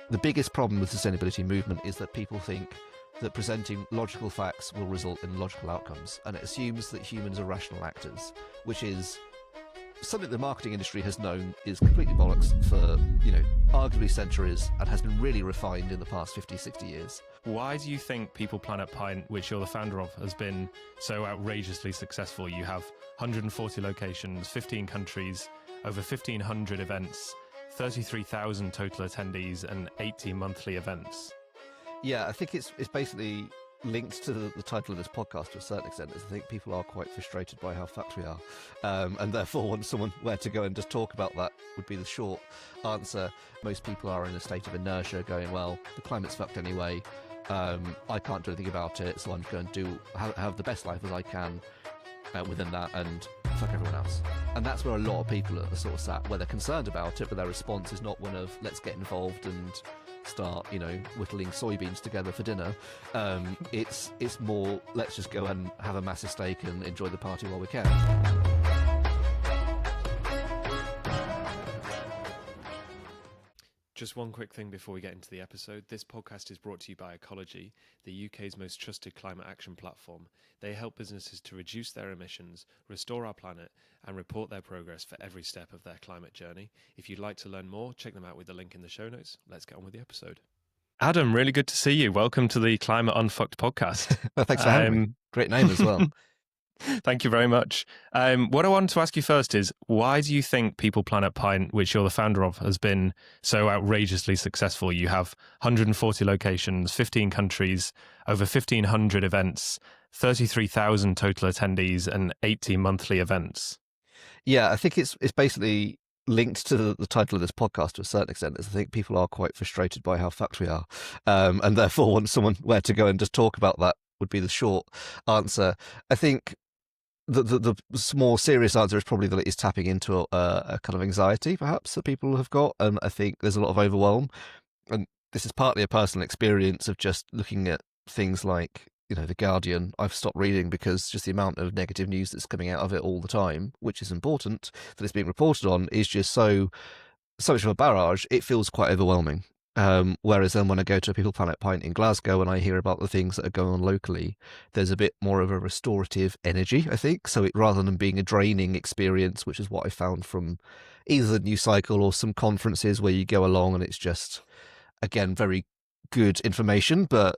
The biggest problem with the sustainability movement is that people think that presenting logical facts will result in logical outcomes, and it assumes that humans are rational actors, which is something the marketing industry has known is completely bollocks for, arguably centuries, and has been really refined in the past 50, 60 years. Why do you think People Planet Pint, which you're the founder of, has been so outrageously successful? You have 140 locations, 15 countries, over 1,500 events, 33,000 total attendees, and 80 monthly events. Yeah, I think it's basically linked to the title of this podcast to a certain extent, is I think people are quite frustrated by how fucked we are, and therefore want someone where to go and just talk about that would be the short answer. Most people are in a state of inertia going, well, the climate's fucked anyway, I can't do anything about it, so I'm going to have the best life as I can within that and fuck everyone else. And that's where a lot of people are sort of sat, where they're concerned about it, but their response is not one of let's get involved and start, whittling soybeans together for dinner. It's more let's just go and have a massive steak and enjoy the party while we can. Just one quick thing before we get into the episode. This podcast is brought to you by Ecology, the UK's most trusted climate action platform. They help businesses to reduce their emissions, restore our planet, and report their progress for every step of their climate journey. If you'd like to learn more, check them out with the link in the show notes. Let's get on with the episode. Adam, really good to see you. Welcome to the Climate Unfucked podcast. Well, thanks for having me. Great name as well. Thank you very much. What I wanted to ask you first is, why do you think People Planet Pint, which you're the founder of, has been so outrageously successful? You have 140 locations, 15 countries, over 1,500 events, 33,000 total attendees, and 80 monthly events. Yeah, I think it's basically linked to the title of this podcast to a certain extent, is I think people are quite frustrated by how fucked we are, and therefore want someone where to go and just talk about that would be the short answer. I think the more serious answer is probably that it is tapping into a kind of anxiety, perhaps, that people have got. And I think there's a lot of overwhelm. And this is partly a personal experience of just looking at things like, The Guardian. I've stopped reading because just the amount of negative news that's coming out of it all the time, which is important that it's being reported on, is just so much of a barrage. It feels quite overwhelming. Whereas then when I go to a People Planet Pint in Glasgow and I hear about the things that are going on locally, there's a bit more of a restorative energy, I think. So rather than being a draining experience, which is what I found from either the news cycle or some conferences where you go along and it's just, again, very good information, but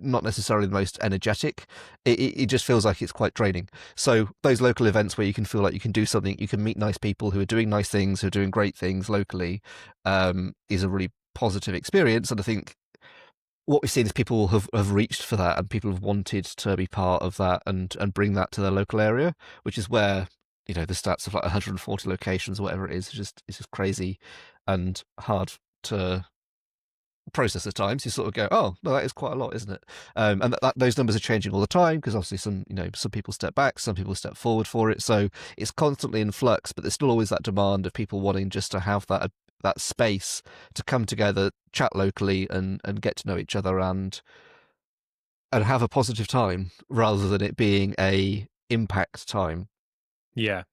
not necessarily the most energetic. It just feels like it's quite draining. So those local events where you can feel like you can do something, you can meet nice people who are doing nice things, who are doing great things locally, is a really positive experience. And I think what we've seen is people have reached for that, and people have wanted to be part of that and bring that to their local area, which is where, the stats of like 140 locations or whatever it is, it's just crazy and hard to process at times. You sort of go, oh no, that is quite a lot, isn't it? And those numbers are changing all the time, because obviously some people step back, some people step forward for it, so it's constantly in flux. But there's still always that demand of people wanting just to have that space to come together, chat locally, and get to know each other and have a positive time, rather than it being a impact time. Yeah,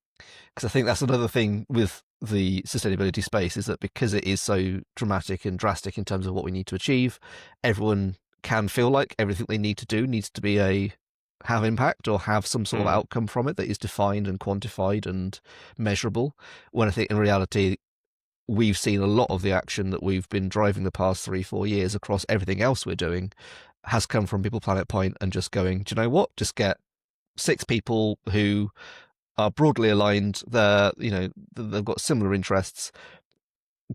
because I think that's another thing with the sustainability space, is that because it is so dramatic and drastic in terms of what we need to achieve, everyone can feel like everything they need to do needs to be have impact or have some sort of outcome from it that is defined and quantified and measurable, when I think in reality we've seen a lot of the action that we've been driving the past 3-4 years across everything else we're doing has come from People Planet Pint and just going, do you know what, just get 6 people who are broadly aligned, they've got similar interests,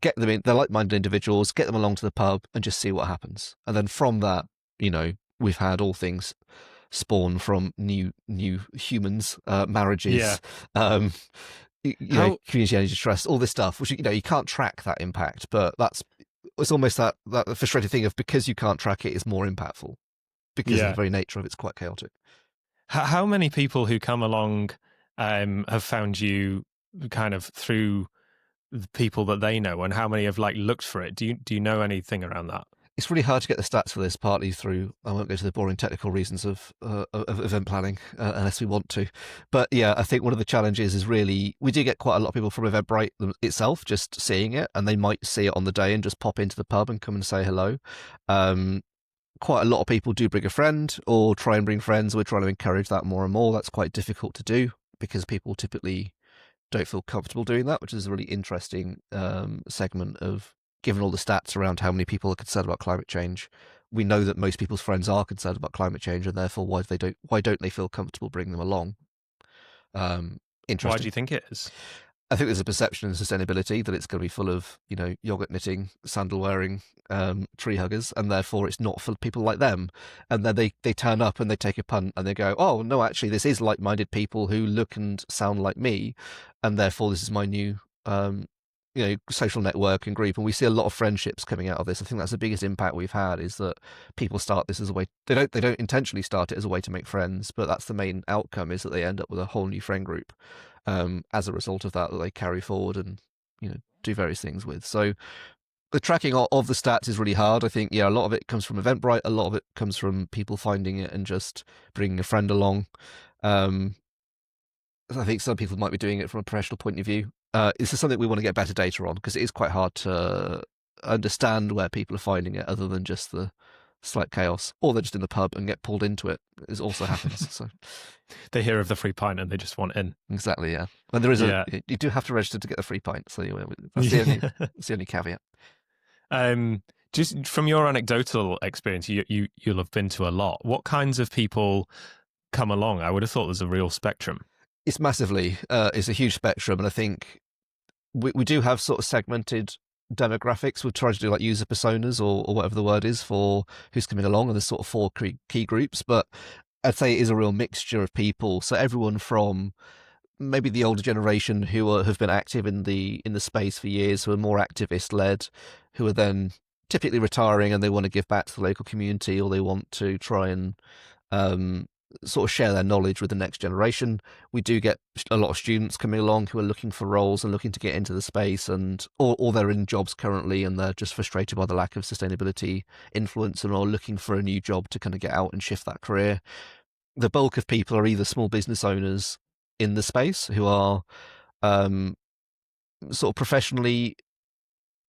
get them in, they're like-minded individuals, get them along to the pub and just see what happens. And then from that, we've had all things spawn from new humans, marriages, community energy trust, all this stuff, which you can't track that impact, but it's almost that frustrating thing of, because you can't track it, is more impactful, because of the very nature of it's quite chaotic. How many people who come along have found you kind of through the people that they know, and how many have looked for it? Do you know anything around that? It's really hard to get the stats for this, partly through, I won't go to the boring technical reasons of event planning unless we want to. But yeah, I think one of the challenges is really, we do get quite a lot of people from Eventbrite itself just seeing it, and they might see it on the day and just pop into the pub and come and say hello. Um, Quite a lot of people do bring a friend or try and bring friends. We're trying to encourage that more and more. That's quite difficult to do because people typically don't feel comfortable doing that, which is a really interesting segment of, given all the stats around how many people are concerned about climate change. We know that most people's friends are concerned about climate change, and therefore why don't they feel comfortable bringing them along? Why do Interesting. you think it is? I think there's a perception in sustainability that it's going to be full of, yogurt knitting, sandal wearing, tree huggers, and therefore it's not for people like them. And then they turn up and they take a punt and they go, oh, no, actually, this is like-minded people who look and sound like me. And therefore this is my new, social network and group. And we see a lot of friendships coming out of this. I think that's the biggest impact we've had, is that people start this as a way, they don't intentionally start it as a way to make friends, but that's the main outcome, is that they end up with a whole new friend group. As a result of that they carry forward and do various things with. So the tracking of the stats is really hard. I think, a lot of it comes from Eventbrite, a lot of it comes from people finding it and just bringing a friend along. I think some people might be doing it from a professional point of view. This is something we want to get better data on, because it is quite hard to understand where people are finding it, other than just the slight chaos, or they're just in the pub and get pulled into it. It also happens. So They hear of the free pint and they just want in. exactly, yeah. And there is Yeah. you do have to register to get the free pint. So that's the only caveat. Just from your anecdotal experience, you'll have been to a lot. What kinds of people come along? I would have thought there's a real spectrum. It's massively, it's a huge spectrum, and I think we do have sort of segmented demographics. We've tried to do like user personas or whatever the word is for who's coming along, and there's sort of four key groups. But I'd say it is a real mixture of people. So everyone from maybe the older generation who have been active in the space for years, who are more activist led, who are then typically retiring and they want to give back to the local community, or they want to try and sort of share their knowledge with the next generation. We do get a lot of students coming along who are looking for roles and looking to get into the space, and or they're in jobs currently and they're just frustrated by the lack of sustainability influence and are looking for a new job to kind of get out and shift that career. The bulk of people are either small business owners in the space who are sort of professionally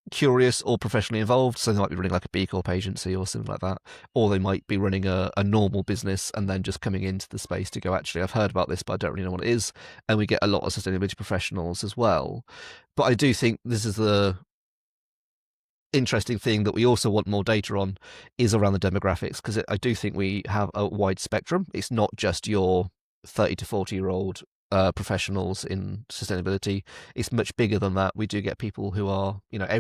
curious or professionally involved. So they might be running like a B Corp agency or something like that, or they might be running a normal business and then just coming into the space to go, actually, I've heard about this, but I don't really know what it is. And we get a lot of sustainability professionals as well. But I do think this is the interesting thing that we also want more data on, is around the demographics, because I do think we have a wide spectrum. It's not just your 30 to 40-year-old professionals in sustainability. It's much bigger than that. We do get people who are,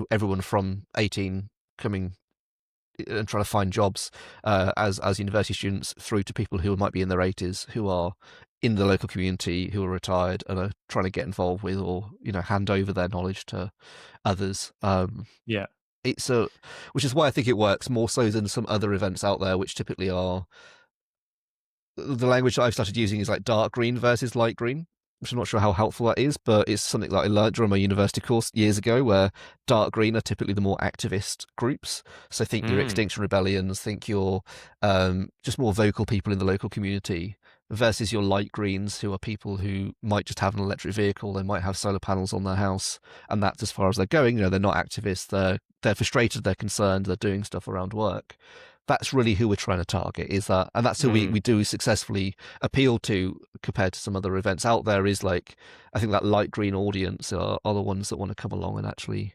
everyone from 18 coming and trying to find jobs as university students, through to people who might be in their 80s, who are in the local community, who are retired and are trying to get involved with, or hand over their knowledge to others. Yeah. Which is why I think it works more so than some other events out there, which typically are, the language that I've started using is like dark green versus light green, which I'm not sure how helpful that is, but it's something that I learned during my university course years ago, where dark green are typically the more activist groups. So think your Extinction Rebellions, think your just more vocal people in the local community, versus your light greens, who are people who might just have an electric vehicle, they might have solar panels on their house, and that's as far as they're going. They're not activists, they're frustrated, they're concerned, they're doing stuff around work. That's really who we're trying to target, is that, and that's who we do successfully appeal to compared to some other events out there. Is like, I think that light green audience are the ones that want to come along and actually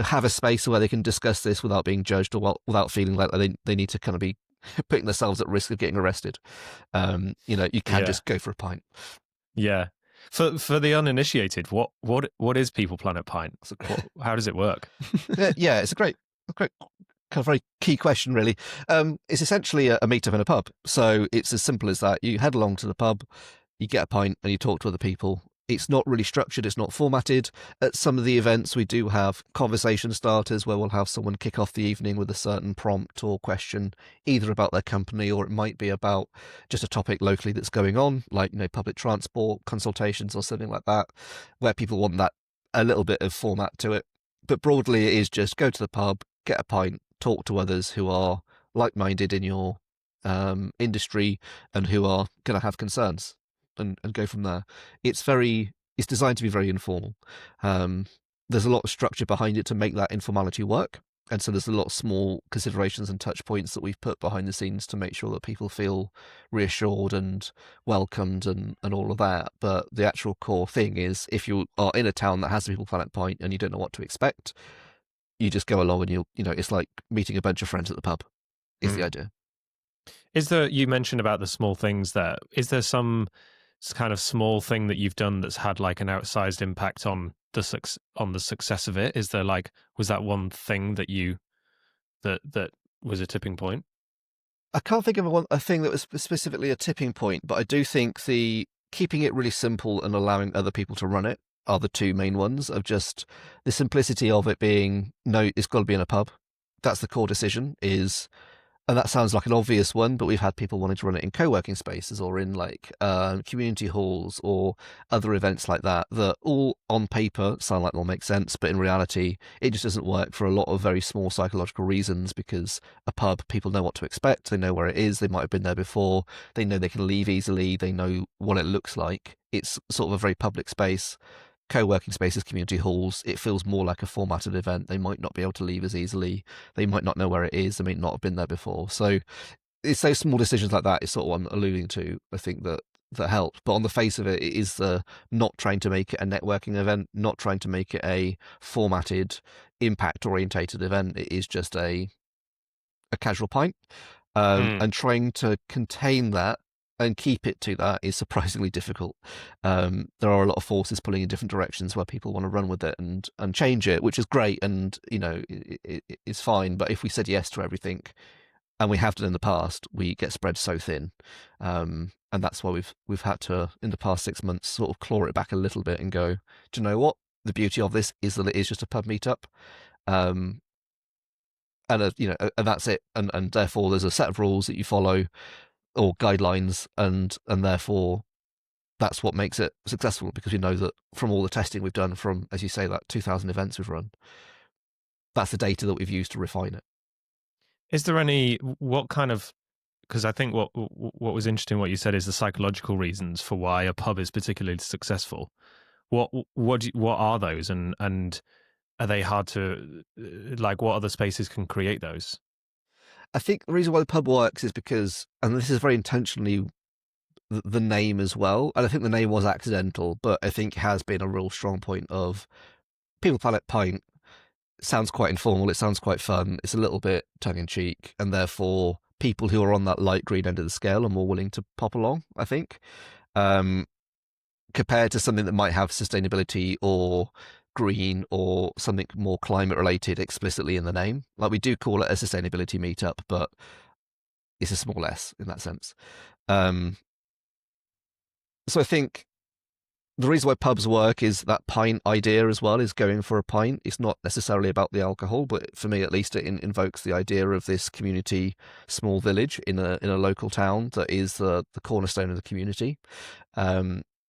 have a space where they can discuss this without being judged, or without feeling like they need to kind of be putting themselves at risk of getting arrested. You can just go for a pint. Yeah. For the uninitiated, what is People Planet Pint? How does it work? Yeah, it's a great kind of very key question, really. It's essentially a meet-up in a pub. So it's as simple as that. You head along to the pub, you get a pint, and you talk to other people. It's not really structured, it's not formatted. At some of the events, we do have conversation starters where we'll have someone kick off the evening with a certain prompt or question, either about their company, or it might be about just a topic locally that's going on, like, public transport consultations or something like that, where people want that a little bit of format to it. But broadly, it is just go to the pub, get a pint, talk to others who are like-minded in your industry and who are going to have concerns, and go from there. It's designed to be very informal. Um, there's a lot of structure behind it to make that informality work. And so there's a lot of small considerations and touch points that we've put behind the scenes to make sure that people feel reassured and welcomed and all of that. But the actual core thing is, if you are in a town that has the People Planet Pint and you don't know what to expect, you just go along and it's like meeting a bunch of friends at the pub is the idea. You mentioned about the small things there. Is there some kind of small thing that you've done that's had like an outsized impact on the success of it? Is there was that one thing that that was a tipping point? I can't think of a thing that was specifically a tipping point, but I do think the keeping it really simple and allowing other people to run it are the two main ones, of just the simplicity of it being, no, it's got to be in a pub. That's the core decision is. And that sounds like an obvious one, but we've had people wanting to run it in co-working spaces or in community halls or other events like that all on paper sound like they'll make sense, but in reality, it just doesn't work for a lot of very small psychological reasons, because a pub, people know what to expect. They know where it is. They might have been there before. They know they can leave easily. They know what it looks like. It's sort of a very public space. Co-working spaces, community halls, it feels more like a formatted event. They might not be able to leave as easily. They might not know where it is. They may not have been there before. So it's those small decisions like that is sort of what I'm alluding to, I think, that helped. But on the face of it, it is the not trying to make it a networking event, not trying to make it a formatted, impact-orientated event. It is just a casual pint. And trying to contain that and keep it to that is surprisingly difficult. There are a lot of forces pulling in different directions where people want to run with it and change it, which is great, and it's fine. But if we said yes to everything, and we have done in the past, we get spread so thin, and that's why we've had to, in the past 6 months, sort of claw it back a little bit and go, do you know what? The beauty of this is that it is just a pub meetup. And that's it, and therefore there's a set of rules that you follow, or guidelines, and therefore that's what makes it successful, because we know that from all the testing we've done, from, as you say, that 2,000 events we've run, that's the data that we've used to refine it. Is there because I think what was interesting, what you said, is the psychological reasons for why a pub is particularly successful. What are those, and are they hard to, what other spaces can create those? I think the reason why the pub works is because, and this is very intentionally the name as well, and I think the name was accidental, but I think has been a real strong point of People Planet Pint. Sounds quite informal, it sounds quite fun, it's a little bit tongue-in-cheek, and therefore people who are on that light green end of the scale are more willing to pop along, I think, compared to something that might have sustainability or green or something more climate related explicitly in the name. Like, we do call it a sustainability meetup, but it's a small s in that sense. So I think the reason why pubs work is that pint idea as well, is going for a pint. It's not necessarily about the alcohol, but for me at least, it invokes the idea of this community, small village in a local town that is the cornerstone of the community.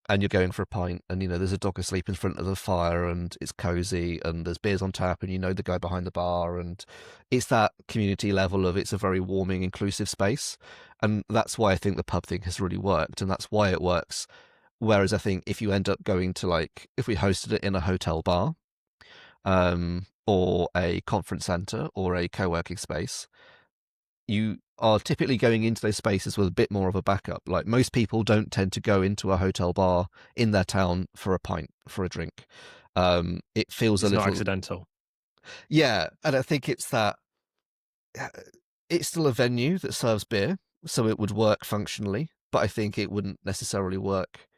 And you're going for a pint, and there's a dog asleep in front of the fire, and it's cozy, and there's beers on tap, and the guy behind the bar, and it's that community level of, it's a very warming, inclusive space. And that's why I think the pub thing has really worked, and that's why it works. Whereas I think if you end up going to, if we hosted it in a hotel bar, or a conference center or a co-working space, you are typically going into those spaces with a bit more of a backup. Like, most people don't tend to go into a hotel bar in their town for a pint, for a drink. It feels it's a little not accidental. Yeah, and I think it's that it's still a venue that serves beer, so it would work functionally, but I think it wouldn't necessarily work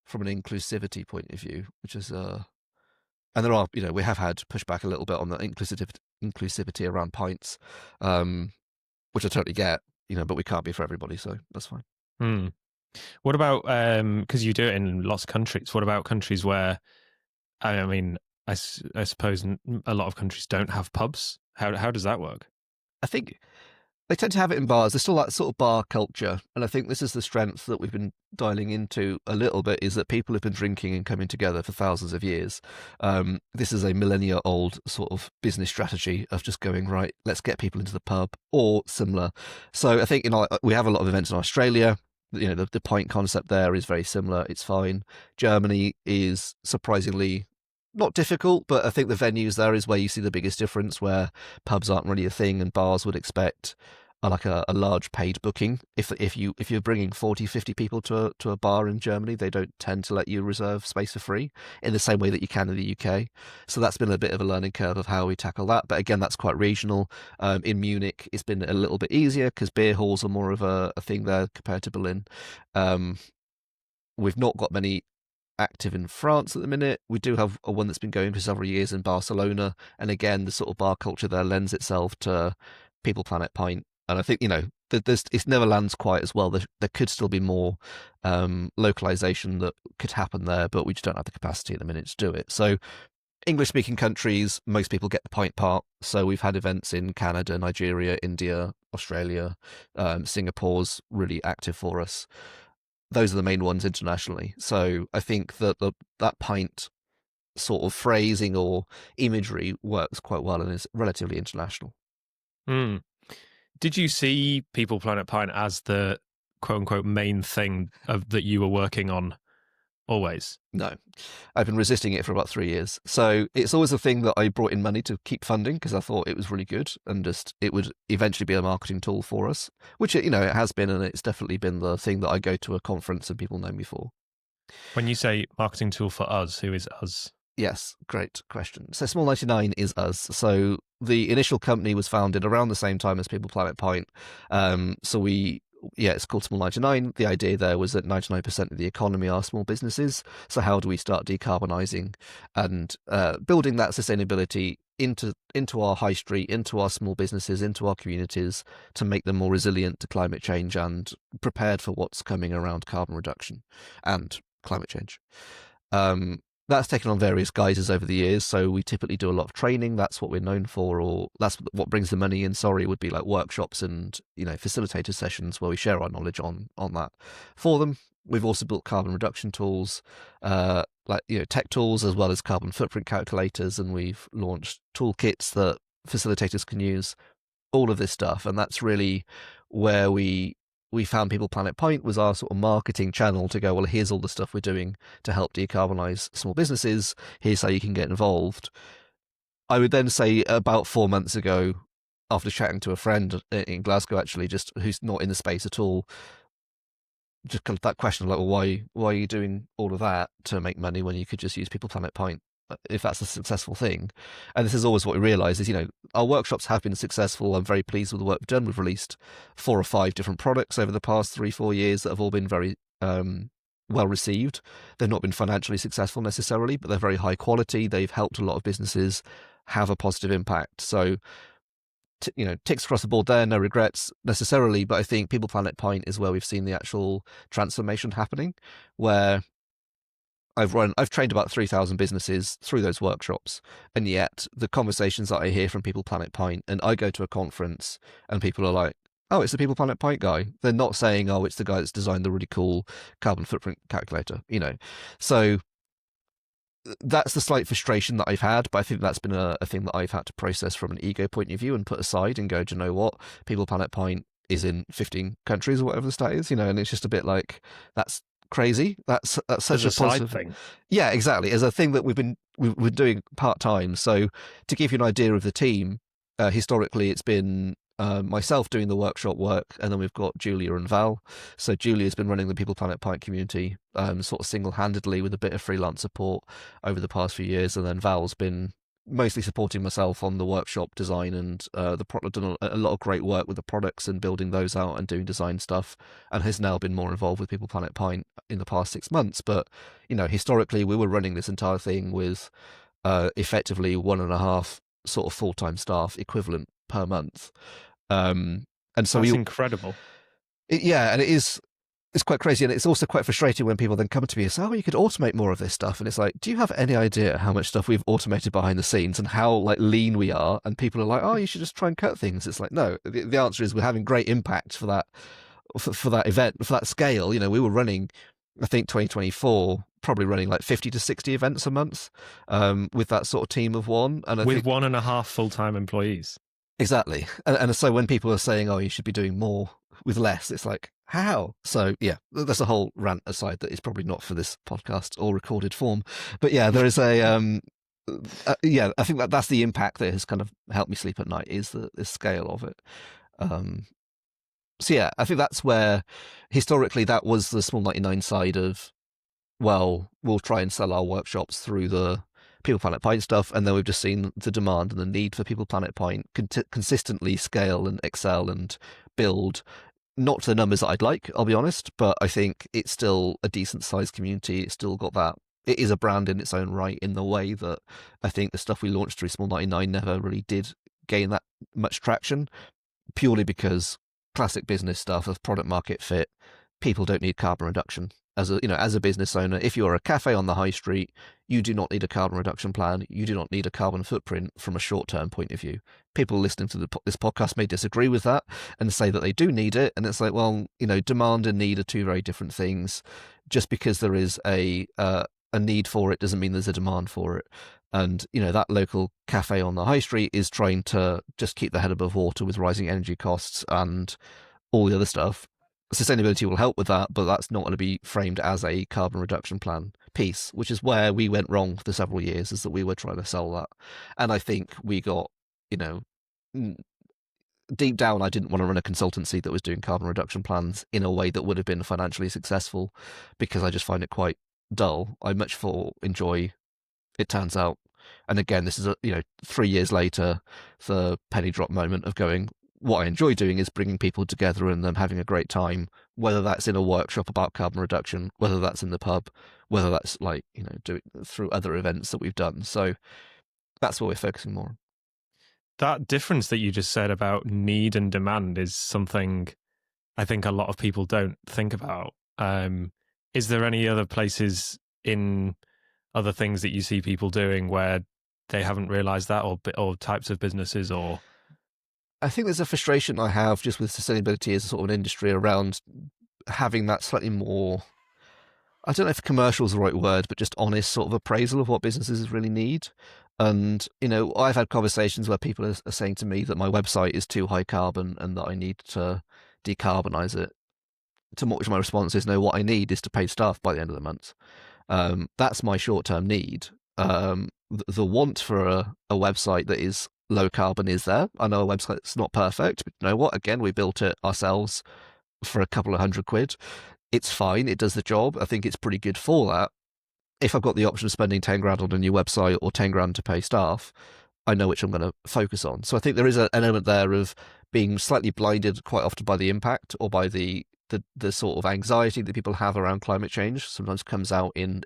from an inclusivity point of view, which is and there are, we have had pushback a little bit on the inclusivity around pints, which I totally get, but we can't be for everybody, so that's fine. What about, because you do it in lots of countries, what about countries where, I mean, I suppose a lot of countries don't have pubs? How does that work? I think They tend to have it in bars. There's still that sort of bar culture, and I think this is the strength that we've been dialing into a little bit, is that people have been drinking and coming together for thousands of years. This is a millennia-old sort of business strategy of just going, right, let's get people into the pub or similar. So I think, we have a lot of events in Australia. The pint concept there is very similar. It's fine. Germany is surprisingly not difficult, but I think the venues there is where you see the biggest difference, where pubs aren't really a thing and bars would expect like a large paid booking. If you're bringing 40, 50 people to a bar in Germany, they don't tend to let you reserve space for free in the same way that you can in the UK. So that's been a bit of a learning curve of how we tackle that. But again, that's quite regional. In Munich, it's been a little bit easier because beer halls are more of a thing there compared to Berlin. We've not got many active in France at the minute. We do have one that's been going for several years in Barcelona, and again, the sort of bar culture there lends itself to People Planet Pint. And I think it never lands quite as well. There could still be more localization that could happen there, but we just don't have the capacity at the minute to do it. So English-speaking countries, most people get the pint part. So we've had events in Canada, Nigeria, India, Australia. Singapore's really active for us. Those are the main ones internationally. So I think that that pint sort of phrasing or imagery works quite well and is relatively international. Mm. Did you see People Planet Pint as the quote unquote main thing that you were working on always? No, I've been resisting it for about 3 years. So it's always a thing that I brought in money to keep funding because I thought it was really good and just it would eventually be a marketing tool for us, which it has been, and it's definitely been the thing that I go to a conference and people know me for. When you say marketing tool for us, who is us? Yes, great question. So Small 99 is us. So the initial company was founded around the same time as People Planet Pint. It's called Small 99. The idea there was that 99% of the economy are small businesses. So how do we start decarbonising and building that sustainability into our high street, into our small businesses, into our communities to make them more resilient to climate change and prepared for what's coming around carbon reduction and climate change. That's taken on various guises over the years. So we typically do a lot of training. That's what we're known for, or that's what brings the money in. Sorry, would be like workshops and facilitator sessions where we share our knowledge on that for them. We've also built carbon reduction tools, tech tools, as well as carbon footprint calculators, and we've launched toolkits that facilitators can use. All of this stuff, and that's really where we found People Planet Pint was our sort of marketing channel to go, well, here's all the stuff we're doing to help decarbonize small businesses. Here's how you can get involved. I would then say about 4 months ago, after chatting to a friend in Glasgow, actually, just who's not in the space at all, just kind of that question, like, well, why are you doing all of that to make money when you could just use People Planet Pint if that's a successful thing? And this is always what we realize is, our workshops have been successful. I'm very pleased with the work we've done. We've released 4 or 5 different products over the past 3-4 years that have all been very well received. They've not been financially successful necessarily, but they're very high quality. They've helped a lot of businesses have a positive impact. So ticks across the board there, no regrets necessarily, but I think People Planet Pint is where we've seen the actual transformation happening, where I've trained about 3,000 businesses through those workshops, and yet the conversations that I hear from People Planet Pint, and I go to a conference and people are like, oh, it's the People Planet Pint guy. They're not saying, oh, it's the guy that's designed the really cool carbon footprint calculator, So that's the slight frustration that I've had, but I think that's been a thing that I've had to process from an ego point of view and put aside and go, do you know what? People Planet Pint is in 15 countries or whatever the stat is, and it's just a bit like, that's crazy. That's such a positive thing. Yeah, exactly. As a thing that we've been doing part-time. So to give you an idea of the team, historically it's been myself doing the workshop work, and then we've got Julia and Val. So Julia's been running the People Planet Pint community sort of single-handedly with a bit of freelance support over the past few years, and then Val's been mostly supporting myself on the workshop design and the product, done a lot of great work with the products and building those out and doing design stuff, and has now been more involved with People Planet Pint in the past 6 months. But historically we were running this entire thing with effectively 1.5 sort of full-time staff equivalent per month. And so that's incredible. And it is it's quite crazy, and it's also quite frustrating when people then come to me and say, "Oh, you could automate more of this stuff," and it's like, do you have any idea how much stuff we've automated behind the scenes and how like lean we are? And people are like, "Oh, you should just try and cut things." It's like, no. The answer is we're having great impact for that event, for that scale. We were running, I think 2024, probably running like 50 to 60 events a month, with that sort of team of one, and with 1.5 full-time employees. Exactly. And so when people are saying, "Oh, you should be doing more with less," it's like, how? So yeah, that's a whole rant aside that is probably not for this podcast or recorded form. But yeah, there is yeah, I think that's the impact that has kind of helped me sleep at night, is the scale of it. So yeah, I think that's where historically that was the Small 99 side of, well, we'll try and sell our workshops through the People Planet Pint stuff, and then we've just seen the demand and the need for People Planet Pint consistently scale and excel and build. Not to the numbers that I'd like, I'll be honest, but I think it's still a decent sized community. It's still got that. It is a brand in its own right, in the way that I think the stuff we launched through Small 99 never really did gain that much traction, purely because classic business stuff of product market fit, people don't need carbon reduction. As a business owner, if you're a cafe on the high street, you do not need a carbon reduction plan. You do not need a carbon footprint from a short-term point of view. People listening to this podcast may disagree with that and say that they do need it. And it's like, well, demand and need are two very different things. Just because there is a need for it doesn't mean there's a demand for it. And, that local cafe on the high street is trying to just keep their head above water with rising energy costs and all the other stuff. Sustainability will help with that, but that's not going to be framed as a carbon reduction plan piece, which is where we went wrong for several years, is that we were trying to sell that. And I think we got, deep down, I didn't want to run a consultancy that was doing carbon reduction plans in a way that would have been financially successful, because I just find it quite dull. I much more enjoy, it turns out. And again, this is 3 years later, the penny drop moment of going, what I enjoy doing is bringing people together and them having a great time, whether that's in a workshop about carbon reduction, whether that's in the pub, whether that's doing through other events that we've done. So that's what we're focusing more on. That difference that you just said about need and demand is something I think a lot of people don't think about. Is there any other places in other things that you see people doing where they haven't realized that, or types of businesses, or? I think there's a frustration I have just with sustainability as a sort of an industry around having that slightly more, I don't know if commercial is the right word, but just honest sort of appraisal of what businesses really need. And, I've had conversations where people are saying to me that my website is too high carbon and that I need to decarbonize it. To which my response is, no, what I need is to pay staff by the end of the month. That's my short-term need. The want for a website that is low carbon is there. I know a website's not perfect, but you know what? Again, we built it ourselves for a couple of £100. It's fine. It does the job. I think it's pretty good for that. If I've got the option of spending 10 grand on a new website or 10 grand to pay staff, I know which I'm going to focus on. So I think there is an element there of being slightly blinded quite often by the impact, or by the sort of anxiety that people have around climate change. Sometimes comes out in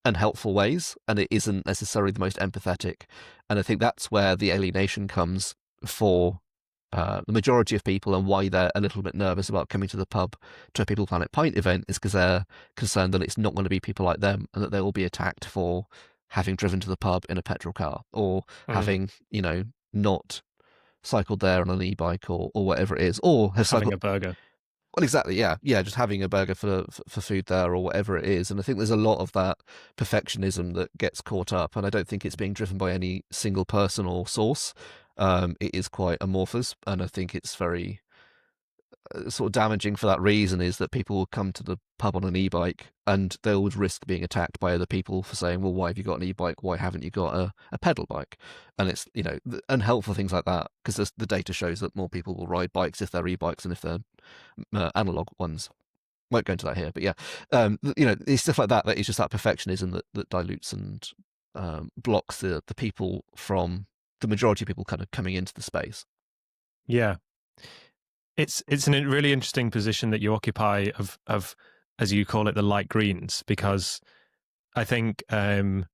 unhelpful ways, and it isn't necessarily the most empathetic. And I think that's where the alienation comes for the majority of people, and why they're a little bit nervous about coming to the pub to a People Planet Pint event, is because they're concerned that it's not going to be people like them, and that they will be attacked for having driven to the pub in a petrol car, or having, not cycled there on an e-bike, or whatever it is, or have Having cycled a burger. Well, exactly, yeah, just having a burger for food there, or whatever it is. And I think there's a lot of that perfectionism that gets caught up, and I don't think it's being driven by any single person or source. It is quite amorphous, and I think it's very sort of damaging for that reason, is that people will come to the pub on an e-bike and they would risk being attacked by other people for saying, well, why have you got an e-bike? Why haven't you got a pedal bike? And it's, unhelpful things like that, because the data shows that more people will ride bikes if they're e-bikes than if they're analog ones. Won't go into that here, but yeah, it's stuff like that is just that perfectionism that dilutes and blocks the people from the majority of people kind of coming into the space. Yeah. It's a really interesting position that you occupy of, as you call it, the light greens, because I think the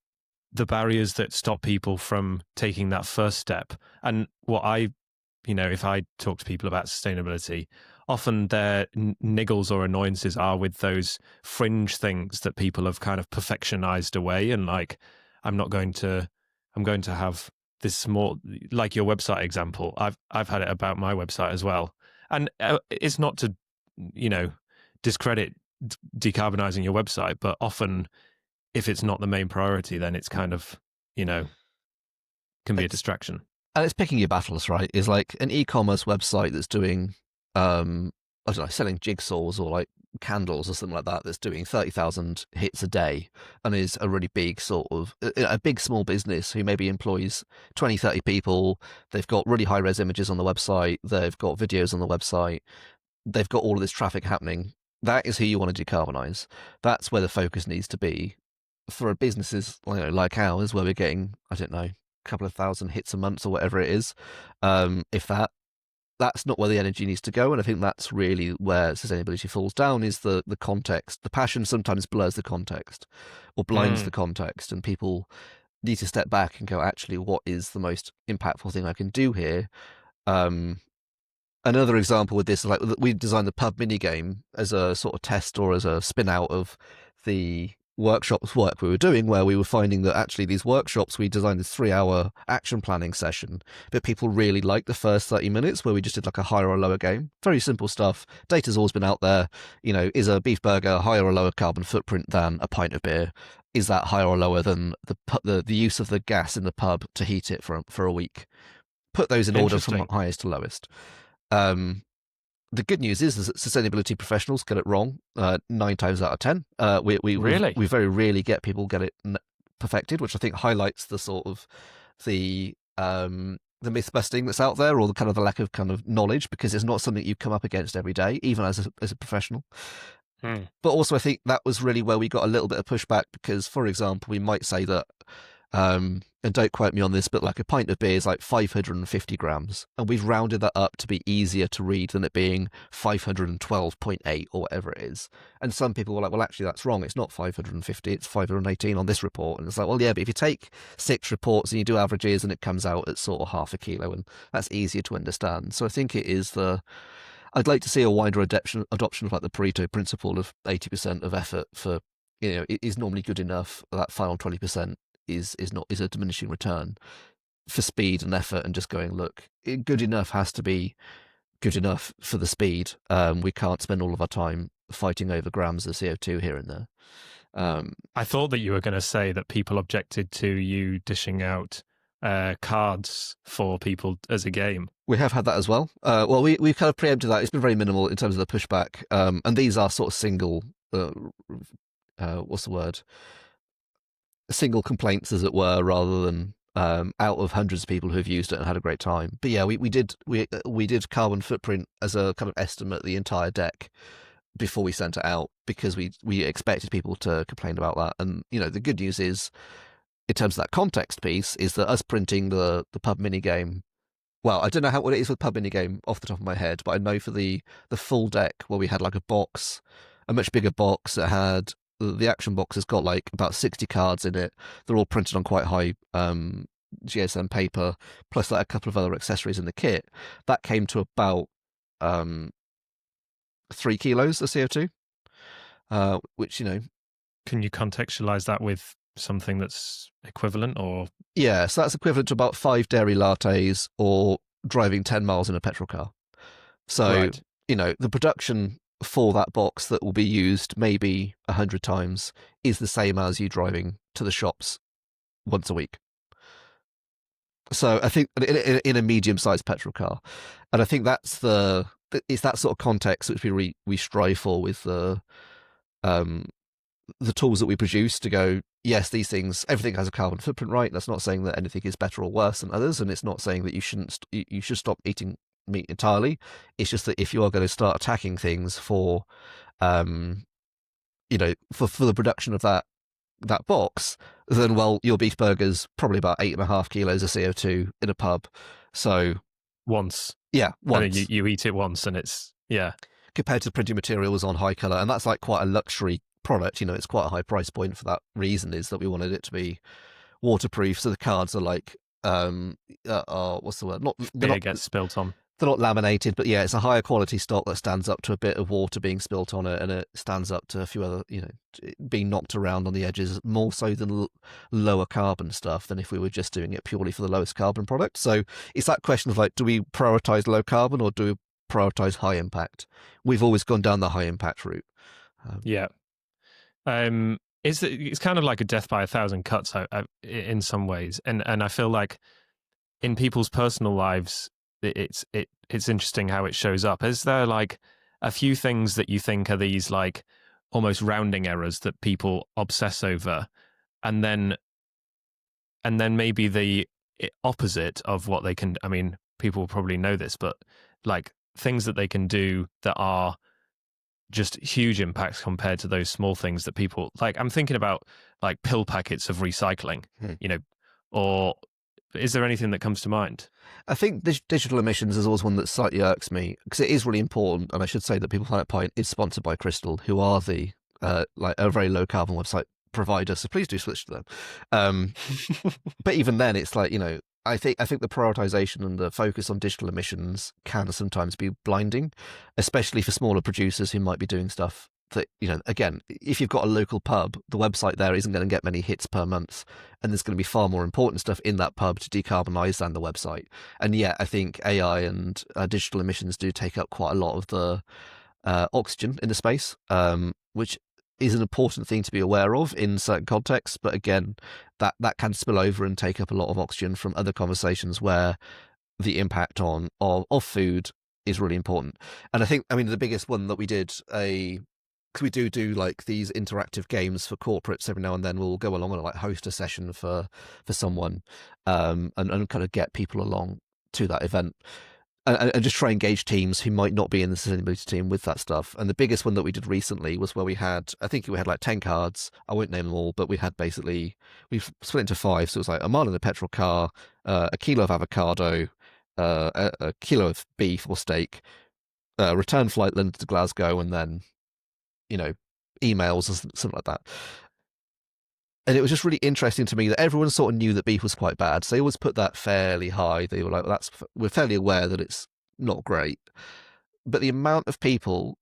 barriers that stop people from taking that first step, and what I if I talk to people about sustainability, often their niggles or annoyances are with those fringe things that people have kind of perfectionized away. And like, I'm going to have this more, like your website example. I've had it about my website as well. And it's not to, discredit decarbonizing your website, but often if it's not the main priority, then it's kind of, can be a distraction. And it's picking your battles, right? Is like an e-commerce website that's doing, I don't know, selling jigsaws or like candles or something like that, that's doing 30,000 hits a day and is a really big sort of, a big small business who maybe employs 20, 30 people. They've got really high res images on the website. They've got videos on the website. They've got all of this traffic happening. That is who you want to decarbonize. That's where the focus needs to be. For businesses like ours, where we're getting, I don't know, couple of thousand hits a month or whatever it is, if that's not where the energy needs to go. And I think that's really where sustainability falls down, is the context. The passion sometimes blurs the context or blinds the context, and people need to step back and go, actually, what is the most impactful thing I can do here? Another example with this is like we designed the pub mini game as a sort of test or as a spin out of the workshops work we were doing, where we were finding that actually these workshops, we designed this 3-hour action planning session, but people really liked the first 30 minutes where we just did like a higher or lower game. Very simple stuff. Data's always been out there. Is a beef burger higher or lower carbon footprint than a pint of beer? Is that higher or lower than the use of the gas in the pub to heat it for a week? Put those in order from highest to lowest. The good news is that sustainability professionals get it wrong 9 times out of 10. We very rarely get people get it perfected, which I think highlights the sort of the myth busting that's out there, or the kind of the lack of kind of knowledge, because it's not something you come up against every day, even as a professional. But also, I think that was really where we got a little bit of pushback, because, for example, we might say that, and don't quote me on this, but like a pint of beer is like 550 grams, and we've rounded that up to be easier to read than it being 512.8 or whatever it is. And some people were like, well, actually, that's wrong. It's not 550, it's 518 on this report. And it's like, well, yeah, but if you take 6 reports and you do averages, and it comes out at sort of half a kilo, and that's easier to understand. So I think it is I'd like to see a wider adoption of like the Pareto principle of 80% of effort for, it is normally good enough. That final 20% is a diminishing return for speed and effort, and just going, look, good enough has to be good enough for the speed. We can't spend all of our time fighting over grams of CO2 here and there. I thought that you were going to say that people objected to you dishing out cards for people as a game. We have had that as well. Well, we've kind of preempted that. It's been very minimal in terms of the pushback. And these are sort of single, what's the word? Single complaints, as it were, rather than out of hundreds of people who've used it and had a great time. But yeah, we did carbon footprint as a kind of estimate the entire deck before we sent it out, because we expected people to complain about that. And the good news is, in terms of that context piece, is that us printing the pub mini game. Well, I don't know what it is with pub mini game off the top of my head, but I know for the full deck, where we had like a much bigger box that had. The action box has got like about 60 cards in it. They're all printed on quite high GSM paper, plus like a couple of other accessories in the kit. That came to about 3 kilos of CO2, which, Can you contextualize that with something that's equivalent, or? Yeah, so that's equivalent to about 5 dairy lattes or driving 10 miles in a petrol car. So, right. The production for that box that will be used maybe 100 times is the same as you driving to the shops once a week. So I think in a medium-sized petrol car, and I think it's that sort of context which we strive for with the tools that we produce, to go, yes, these things, everything has a carbon footprint, right? That's not saying that anything is better or worse than others, and it's not saying that you should stop eating meat entirely. It's just that if you are going to start attacking things for the production of that box, then, well, your beef burger's probably about 8.5 kilos of CO2 in a pub. So once once you eat it once, and it's compared to printing materials on high color, and that's like quite a luxury product. It's quite a high price point for that reason, is that we wanted it to be waterproof. So the cards are like what's the word? Not they're Beer not gets spilt on. they're not laminated, but yeah, it's a higher quality stock that stands up to a bit of water being spilt on it, and it stands up to a few other, being knocked around on the edges more so than lower carbon stuff than if we were just doing it purely for the lowest carbon product. So it's that question of like, do we prioritize low carbon or do we prioritize high impact? We've always gone down the high impact route. Yeah. It's kind of like a death by a thousand cuts in some ways, and I feel like in people's personal lives, it's interesting how it shows up. Is there like a few things that you think are these like almost rounding errors that people obsess over, and then maybe the opposite of what they can? I mean, people will probably know this, but like things that they can do that are just huge impacts compared to those small things that people like. I'm thinking about like pill packets of recycling, or is there anything that comes to mind? I think digital emissions is always one that slightly irks me because it is really important. And I should say that People Planet Pint is sponsored by Crystal, who are the like a very low carbon website provider. So please do switch to them. But even then, it's like, I think the prioritization and the focus on digital emissions can sometimes be blinding, especially for smaller producers who might be doing stuff that, again, if you've got a local pub, the website there isn't going to get many hits per month, and there's going to be far more important stuff in that pub to decarbonize than the website. And yet, I think AI and digital emissions do take up quite a lot of the oxygen in the space, which is an important thing to be aware of in certain contexts. But again, that can spill over and take up a lot of oxygen from other conversations where the impact of food is really important. And I mean, the biggest one that we did because we do like these interactive games for corporates every now and then. We'll go along and like host a session for someone, and kind of get people along to that event. And just try and engage teams who might not be in the sustainability team with that stuff. And the biggest one that we did recently was where we had like 10 cards. I won't name them all, but we've split into 5. So it was like a mile in a petrol car, a kilo of avocado, a kilo of beef or steak, return flight London to Glasgow, and then, emails or something like that. And it was just really interesting to me that everyone sort of knew that beef was quite bad. So they always put that fairly high. They were like, we're fairly aware that it's not great. But the amount of people,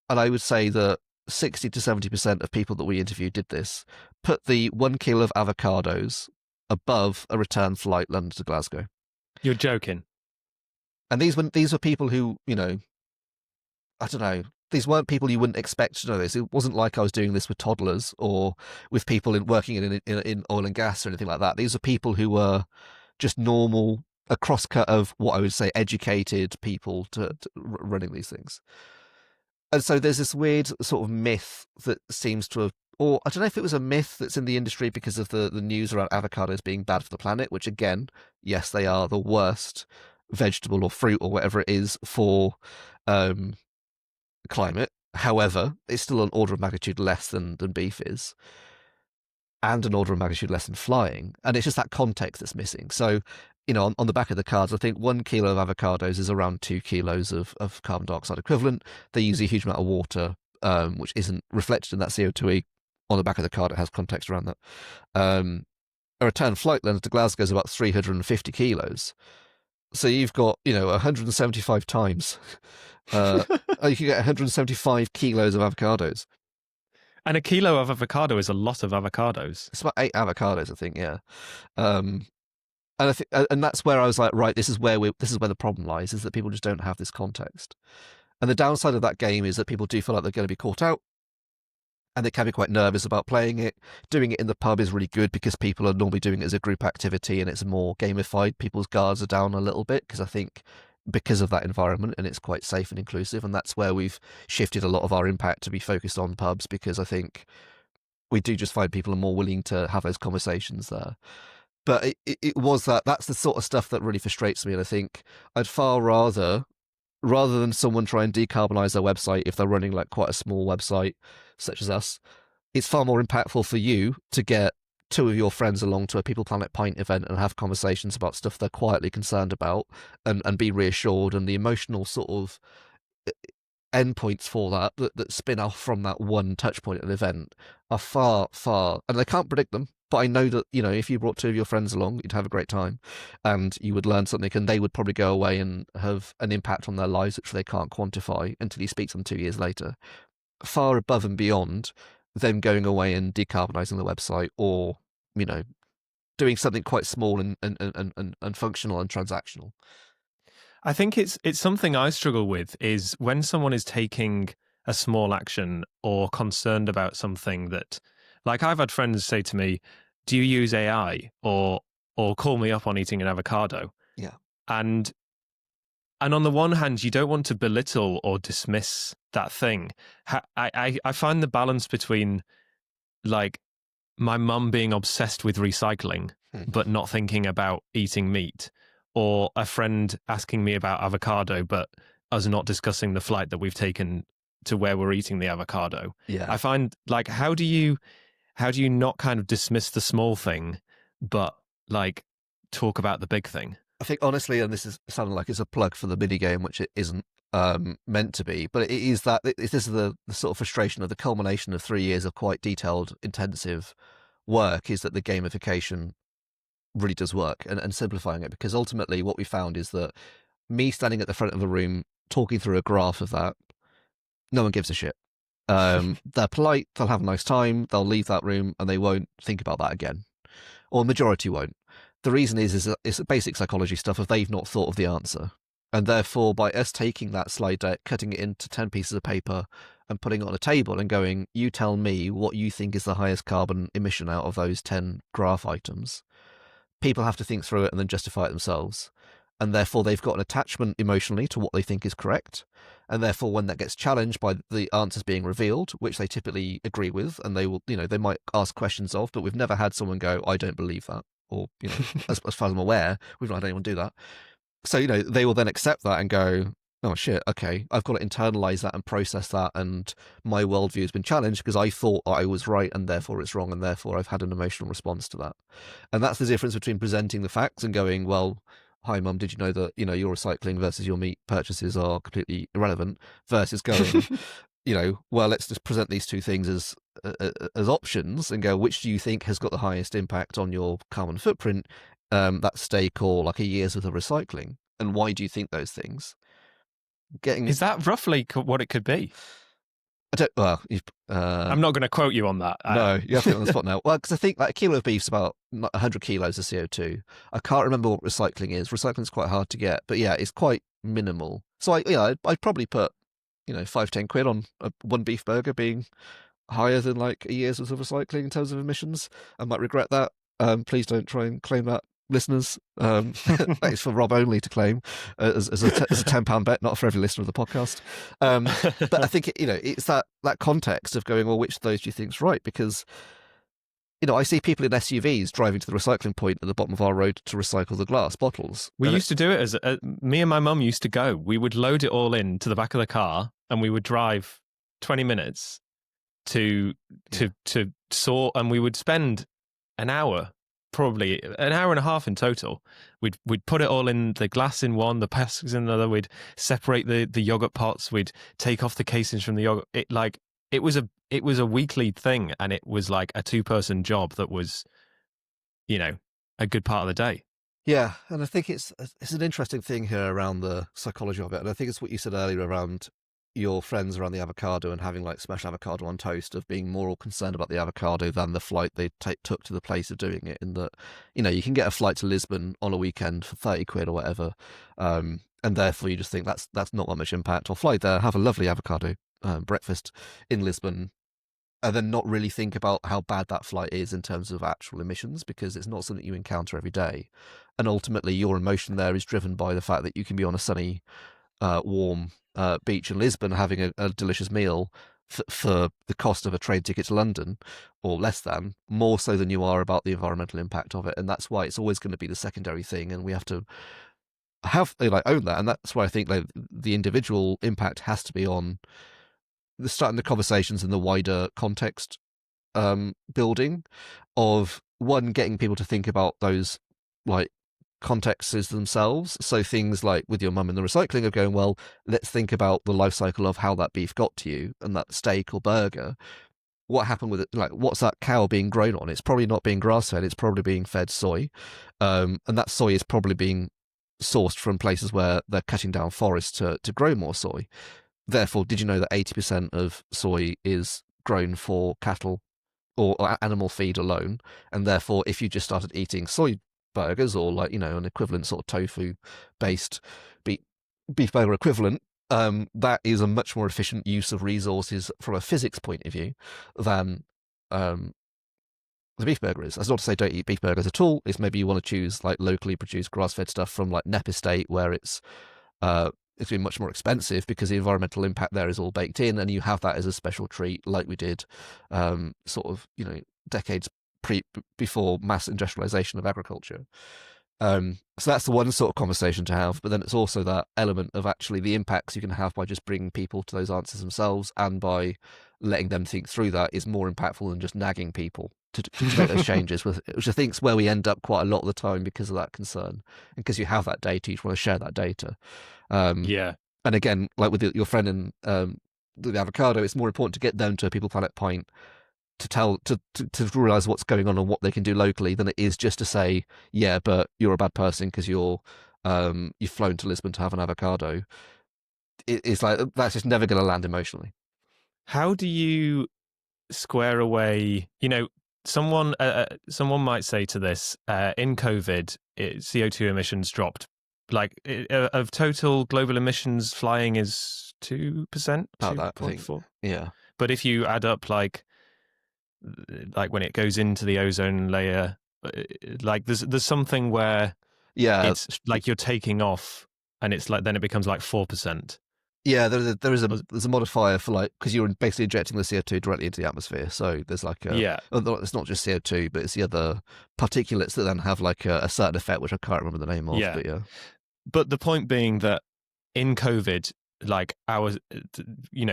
and I would say that 60 to 70% of people that we interviewed did this, put the 1 kilo of avocados above a return flight London to Glasgow. You're joking. And these were people who, I don't know, these weren't people you wouldn't expect to know this. It wasn't like I was doing this with toddlers or with people working in oil and gas or anything like that. These are people who were just normal, a crosscut of what I would say educated people to running these things. And so there's this weird sort of myth that seems to have, or I don't know if it was a myth that's in the industry because of the news around avocados being bad for the planet, which again, yes, they are the worst vegetable or fruit or whatever it is for climate. However, it's still an order of magnitude less than beef is, and an order of magnitude less than flying. And it's just that context that's missing. So, on the back of the cards, I think 1 kilo of avocados is around 2 kilos of carbon dioxide equivalent. They use a huge amount of water, which isn't reflected in that CO2e. On the back of the card, it has context around that. A return flight London to Glasgow is about 350 kilos. So you've got, 175 times. You can get 175 kilos of avocados. And a kilo of avocado is a lot of avocados. It's about 8 avocados, I think. Yeah. And I think, and that's where I was like, right, this is where the problem lies, is that people just don't have this context. And the downside of that game is that people do feel like they're going to be caught out, and they can be quite nervous about playing it. Doing it in the pub is really good because people are normally doing it as a group activity and it's more gamified. People's guards are down a little bit because of that environment, and it's quite safe and inclusive. And that's where we've shifted a lot of our impact to be focused on pubs, because I think we do just find people are more willing to have those conversations there. But it was that's the sort of stuff that really frustrates me. And I think I'd far rather than someone try and decarbonize their website if they're running like quite a small website such as us, it's far more impactful for you to get 2 of your friends along to a People Planet Pint event and have conversations about stuff they're quietly concerned about, and be reassured. And the emotional sort of endpoints for that spin off from that one touch point at an event are far, and they can't predict them, But I know that, if you brought two of your friends along, you'd have a great time and you would learn something, and they would probably go away and have an impact on their lives, which they can't quantify until you speak to them 2 years later. Far above and beyond them going away and decarbonising the website, or, doing something quite small and functional and transactional. I think it's something I struggle with is when someone is taking a small action or concerned about something that, like, I've had friends say to me, "Do you use AI?" or "Call me up on eating an avocado." Yeah. And on the one hand, you don't want to belittle or dismiss that thing. I find the balance between, like, my mum being obsessed with recycling but not thinking about eating meat, or a friend asking me about avocado but us not discussing the flight that we've taken to where we're eating the avocado. Yeah. I find, like, how do you not kind of dismiss the small thing but, like, talk about the big thing? I think, honestly, and this is sounding like it's a plug for the mini game, which it isn't meant to be, but it is that this is the sort of frustration of the culmination of 3 years of quite detailed, intensive work, is that the gamification really does work, and simplifying it, because ultimately what we found is that me standing at the front of the room talking through a graph of that, no one gives a shit. They're polite, they'll have a nice time, they'll leave that room, and they won't think about that again, or majority won't. The reason is that it's basic psychology stuff if they've not thought of the answer. And therefore, by us taking that slide deck, cutting it into 10 pieces of paper and putting it on a table and going, you tell me what you think is the highest carbon emission out of those 10 graph items, people have to think through it and then justify it themselves. And therefore, they've got an attachment emotionally to what they think is correct. And therefore, when that gets challenged by the answers being revealed, which they typically agree with, and they will, they might ask questions of, but we've never had someone go, I don't believe that. Or, as far as I'm aware, we've not had anyone do that. So, they will then accept that and go, oh shit, okay, I've got to internalize that and process that, and my worldview has been challenged because I thought I was right and therefore it's wrong, and therefore I've had an emotional response to that. And that's the difference between presenting the facts and going, well, hi mum, did you know that, your recycling versus your meat purchases are completely irrelevant, versus going, well, let's just present these two things as options and go, which do you think has got the highest impact on your carbon footprint, that steak or like a year's worth of recycling, and why do you think those things? Is that roughly what it could be? I don't. Well, I'm not going to quote you on that. No, you have to get on the spot now. Well, because I think like a kilo of beef's about 100 kilos of CO2. I can't remember what recycling is. Recycling's quite hard to get, but yeah, it's quite minimal. So I'd probably put 5-10 quid on one beef burger being higher than like a year's worth of recycling in terms of emissions. I might regret that. Please don't try and claim that, listeners. That is for Rob only to claim as a £10 bet, not for every listener of the podcast. But I think it's that context of going, well, which of those do you think's right? Because I see people in SUVs driving to the recycling point at the bottom of our road to recycle the glass bottles. We used to do it as me and my mum used to go. We would load it all into the back of the car and we would drive 20 minutes to sort, and we would spend an hour, probably an hour and a half in total. We'd put it all in the glass in one, the plastics in the other. We'd separate the yogurt pots. We'd take off the casings from the yogurt. It was a weekly thing, and it was like a 2-person job that was, a good part of the day. Yeah, and I think it's an interesting thing here around the psychology of it, and I think it's what you said earlier around your friends around the avocado and having like smashed avocado on toast, of being more concerned about the avocado than the flight they took to the place of doing it. In that, you can get a flight to Lisbon on a weekend for 30 quid or whatever, and therefore you just think that's not that much impact. Or fly there, have a lovely avocado breakfast in Lisbon, and then not really think about how bad that flight is in terms of actual emissions, because it's not something you encounter every day. And ultimately your emotion there is driven by the fact that you can be on a sunny, warm beach in Lisbon having a delicious meal for the cost of a train ticket to London, or less than, more so than you are about the environmental impact of it. And that's why it's always going to be the secondary thing, and we have to own that. And that's why I think the individual impact has to be on starting the conversations in the wider context, building of one, getting people to think about those like contexts themselves. So things like with your mum in the recycling of going, well, let's think about the life cycle of how that beef got to you and that steak or burger. what happened with it? Like, what's that cow being grown on? It's probably not being grass fed. It's probably being fed soy, and that soy is probably being sourced from places where they're cutting down forests to grow more soy. Therefore, did you know that 80% of soy is grown for cattle or animal feed alone? And therefore, if you just started eating soy burgers or like, an equivalent sort of tofu based beef burger equivalent, that is a much more efficient use of resources from a physics point of view than the beef burger is. That's not to say don't eat beef burgers at all. It's maybe you want to choose like locally produced grass-fed stuff from like Nep Estate, where it's been much more expensive because the environmental impact there is all baked in, and you have that as a special treat, like we did, sort of decades before mass industrialization of agriculture. So that's the one sort of conversation to have, but then it's also that element of actually the impacts you can have by just bringing people to those answers themselves, and by letting them think through that is more impactful than just nagging people to make those changes, which I think is where we end up quite a lot of the time because of that concern, and because you have that data, you just want to share that data. Yeah. And again, like with your friend in the avocado, it's more important to get them to a People Planet Pint to realize what's going on and what they can do locally than it is just to say, yeah, but you're a bad person because you've flown to Lisbon to have an avocado. It's like that's just never going to land emotionally. How do you square away? Someone might say to this, in COVID, CO2 emissions dropped. Like of total global emissions, flying is 2%, 2.4. Yeah. But if you add up like when it goes into the ozone layer, like there's something where it's like you're taking off, and it's like then it becomes like 4%. Yeah, there's a modifier for like, because you're basically injecting the CO2 directly into the atmosphere. So there's like it's not just CO2, but it's the other particulates that then have like a certain effect, which I can't remember the name of. Yeah. But yeah. But the point being that in COVID, like our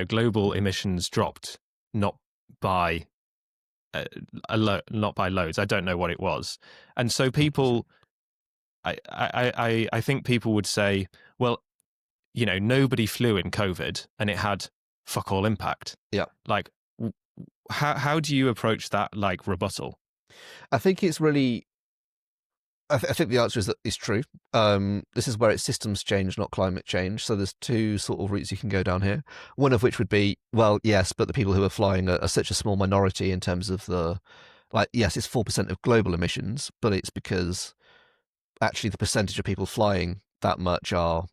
global emissions dropped not by not by loads. I don't know what it was, and so people, I think people would say, well, nobody flew in COVID and it had fuck all impact. Yeah. Like, how do you approach that like rebuttal? I think it's really. I think the answer is that it's true. This is where it's systems change, not climate change. So there's two sort of routes you can go down here. One of which would be, well, yes, but the people who are flying are such a small minority in terms of yes, it's 4% of global emissions, but it's because actually the percentage of people flying that much are,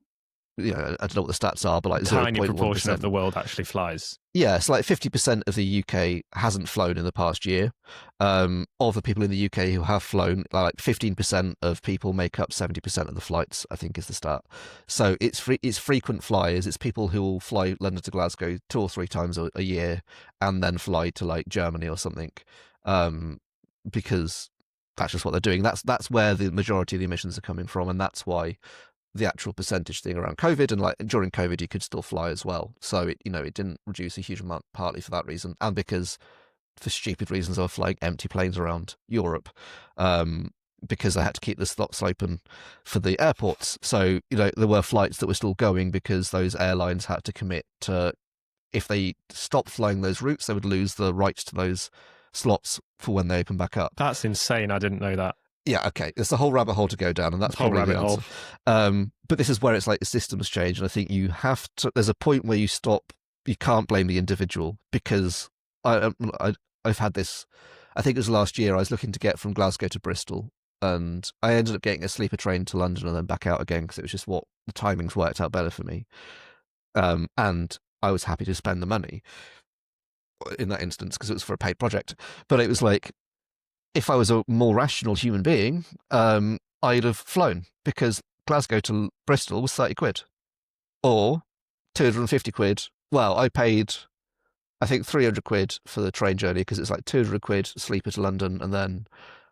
I don't know what the stats are, but like tiny 0.1%. proportion of the world actually flies. Yeah, it's like 50% of the UK hasn't flown in the past year. Of the people in the UK who have flown, like 15% of people make up 70% of the flights, I think is the stat. So it's frequent flyers. It's people who will fly London to Glasgow 2 or 3 times a year and then fly to like Germany or something, because that's just what they're doing. That's where the majority of the emissions are coming from, and that's why the actual percentage thing around COVID, and like during COVID you could still fly as well, so it didn't reduce a huge amount, partly for that reason, and because for stupid reasons I was flying empty planes around Europe, because they had to keep the slots open for the airports. So there were flights that were still going because those airlines had to commit to, if they stopped flying those routes, they would lose the rights to those slots for when they open back up. That's insane. I didn't know that. Yeah, okay. It's a whole rabbit hole to go down, and that's probably the answer. But this is where it's like the systems change, and I think you have to. There's a point where you stop. You can't blame the individual, because I've had this. I think it was last year. I was looking to get from Glasgow to Bristol, and I ended up getting a sleeper train to London and then back out again because it was just what the timings worked out better for me. And I was happy to spend the money in that instance because it was for a paid project. But it was like, if I was a more rational human being, I'd have flown, because Glasgow to Bristol was 30 quid or 250 quid. Well, I paid, I think, 300 quid for the train journey because it's like 200 quid sleeper to London and then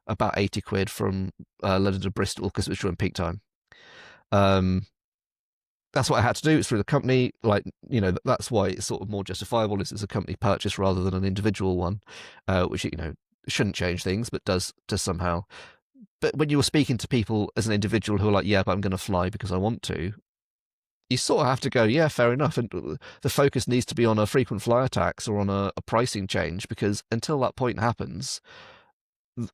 about 80 quid from London to Bristol because it was during peak time. That's what I had to do. It's through the company. Like, that's why it's sort of more justifiable. It's a company purchase rather than an individual one, which, shouldn't change things, but does somehow. But when you were speaking to people as an individual who are like, yeah, but I'm going to fly because I want to, you sort of have to go, yeah, fair enough. And the focus needs to be on a frequent flyer tax or on a pricing change, because until that point happens,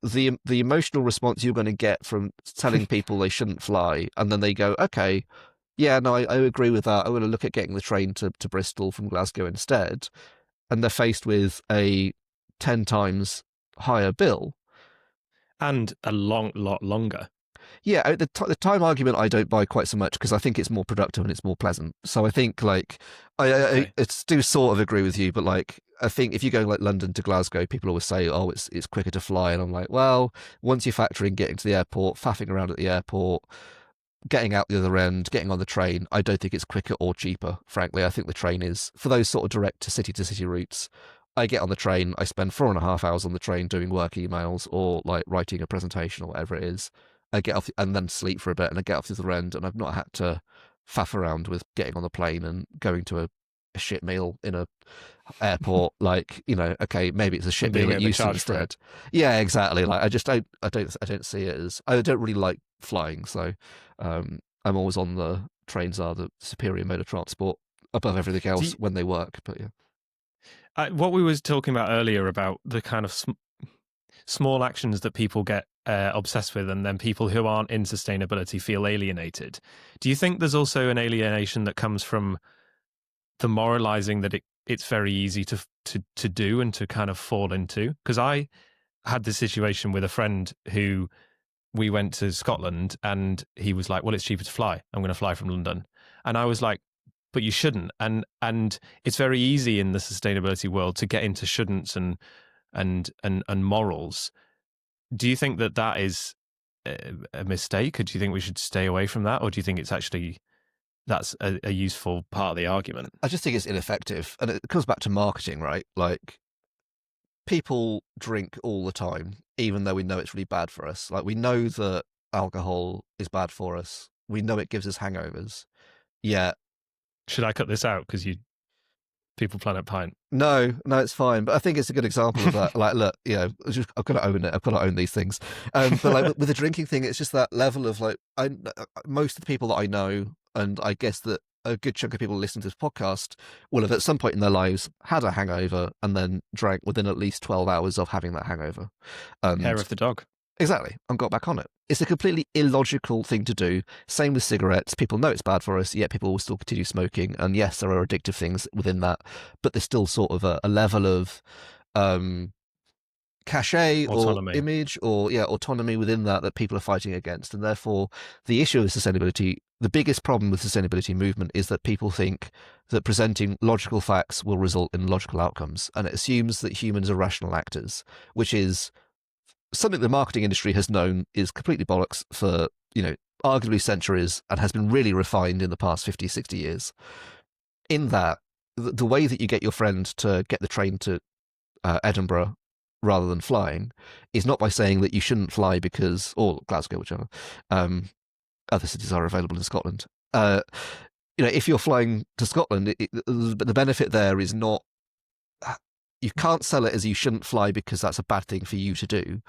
the emotional response you're going to get from telling people they shouldn't fly, and then they go, okay, yeah, no, I agree with that. I'm going to look at getting the train to Bristol from Glasgow instead. And they're faced with a 10 times higher bill. And a lot longer. Yeah, the time argument I don't buy quite so much, because I think it's more productive and it's more pleasant. So I think like I do sort of agree with you, but like I think if you go like London to Glasgow, people always say, oh, it's quicker to fly, and I'm like, well, once you factor in getting to the airport, faffing around at the airport, getting out the other end, getting on the train, I don't think it's quicker or cheaper. Frankly, I think the train is, for those sort of direct to city routes, I get on the train, I spend 4.5 hours on the train doing work emails or like writing a presentation or whatever it is. I get off and then sleep for a bit, and I get off the other end, and I've not had to faff around with getting on the plane and going to a shit meal in a airport. Like, you know, okay, maybe it's a shit meal at Euston instead. Yeah, exactly. Like, I don't see it as, I don't really like flying, so I'm always on the trains are the superior mode of transport above everything else when they work. But yeah, what we was talking about earlier about the kind of small actions that people get obsessed with, and then people who aren't in sustainability feel alienated. Do you think there's also an alienation that comes from the moralizing that it's very easy to do and to kind of fall into? Because I had this situation with a friend who, we went to Scotland, and he was like, well, it's cheaper to fly. I'm going to fly from London. And I was like, but you shouldn't. And it's very easy in the sustainability world to get into shouldn'ts and morals. Do you think that is a mistake, or do you think we should stay away from that, or do you think it's actually that's a useful part of the argument? I just think it's ineffective, and it comes back to marketing, right? Like, people drink all the time, even though we know it's really bad for us. Like, we know that alcohol is bad for us. We know it gives us hangovers. Yeah. Should I cut this out because you People Planet Pint? No, it's fine. But I think it's a good example of that. Like, look, you know, I've got to own it. I've got to own these things. But like with the drinking thing, it's just that level of like, most of the people that I know, and I guess that a good chunk of people listening to this podcast will have at some point in their lives had a hangover and then drank within at least 12 hours of having that hangover. Hair of the dog. Exactly. And got back on it. It's a completely illogical thing to do. Same with cigarettes. People know it's bad for us, yet people will still continue smoking. And yes, there are addictive things within that, but there's still sort of a level of cachet autonomy, or image or autonomy within that people are fighting against. And therefore, the issue of sustainability, the biggest problem with the sustainability movement is that people think that presenting logical facts will result in logical outcomes. And it assumes that humans are rational actors, which is something the marketing industry has known is completely bollocks for, you know, arguably centuries, and has been really refined in the past 50, 60 years. In that, the way that you get your friend to get the train to Edinburgh rather than flying is not by saying that you shouldn't fly because, or Glasgow, whichever, other cities are available in Scotland. You know, if you're flying to Scotland, the benefit there is not, you can't sell it as you shouldn't fly because that's a bad thing for you to do.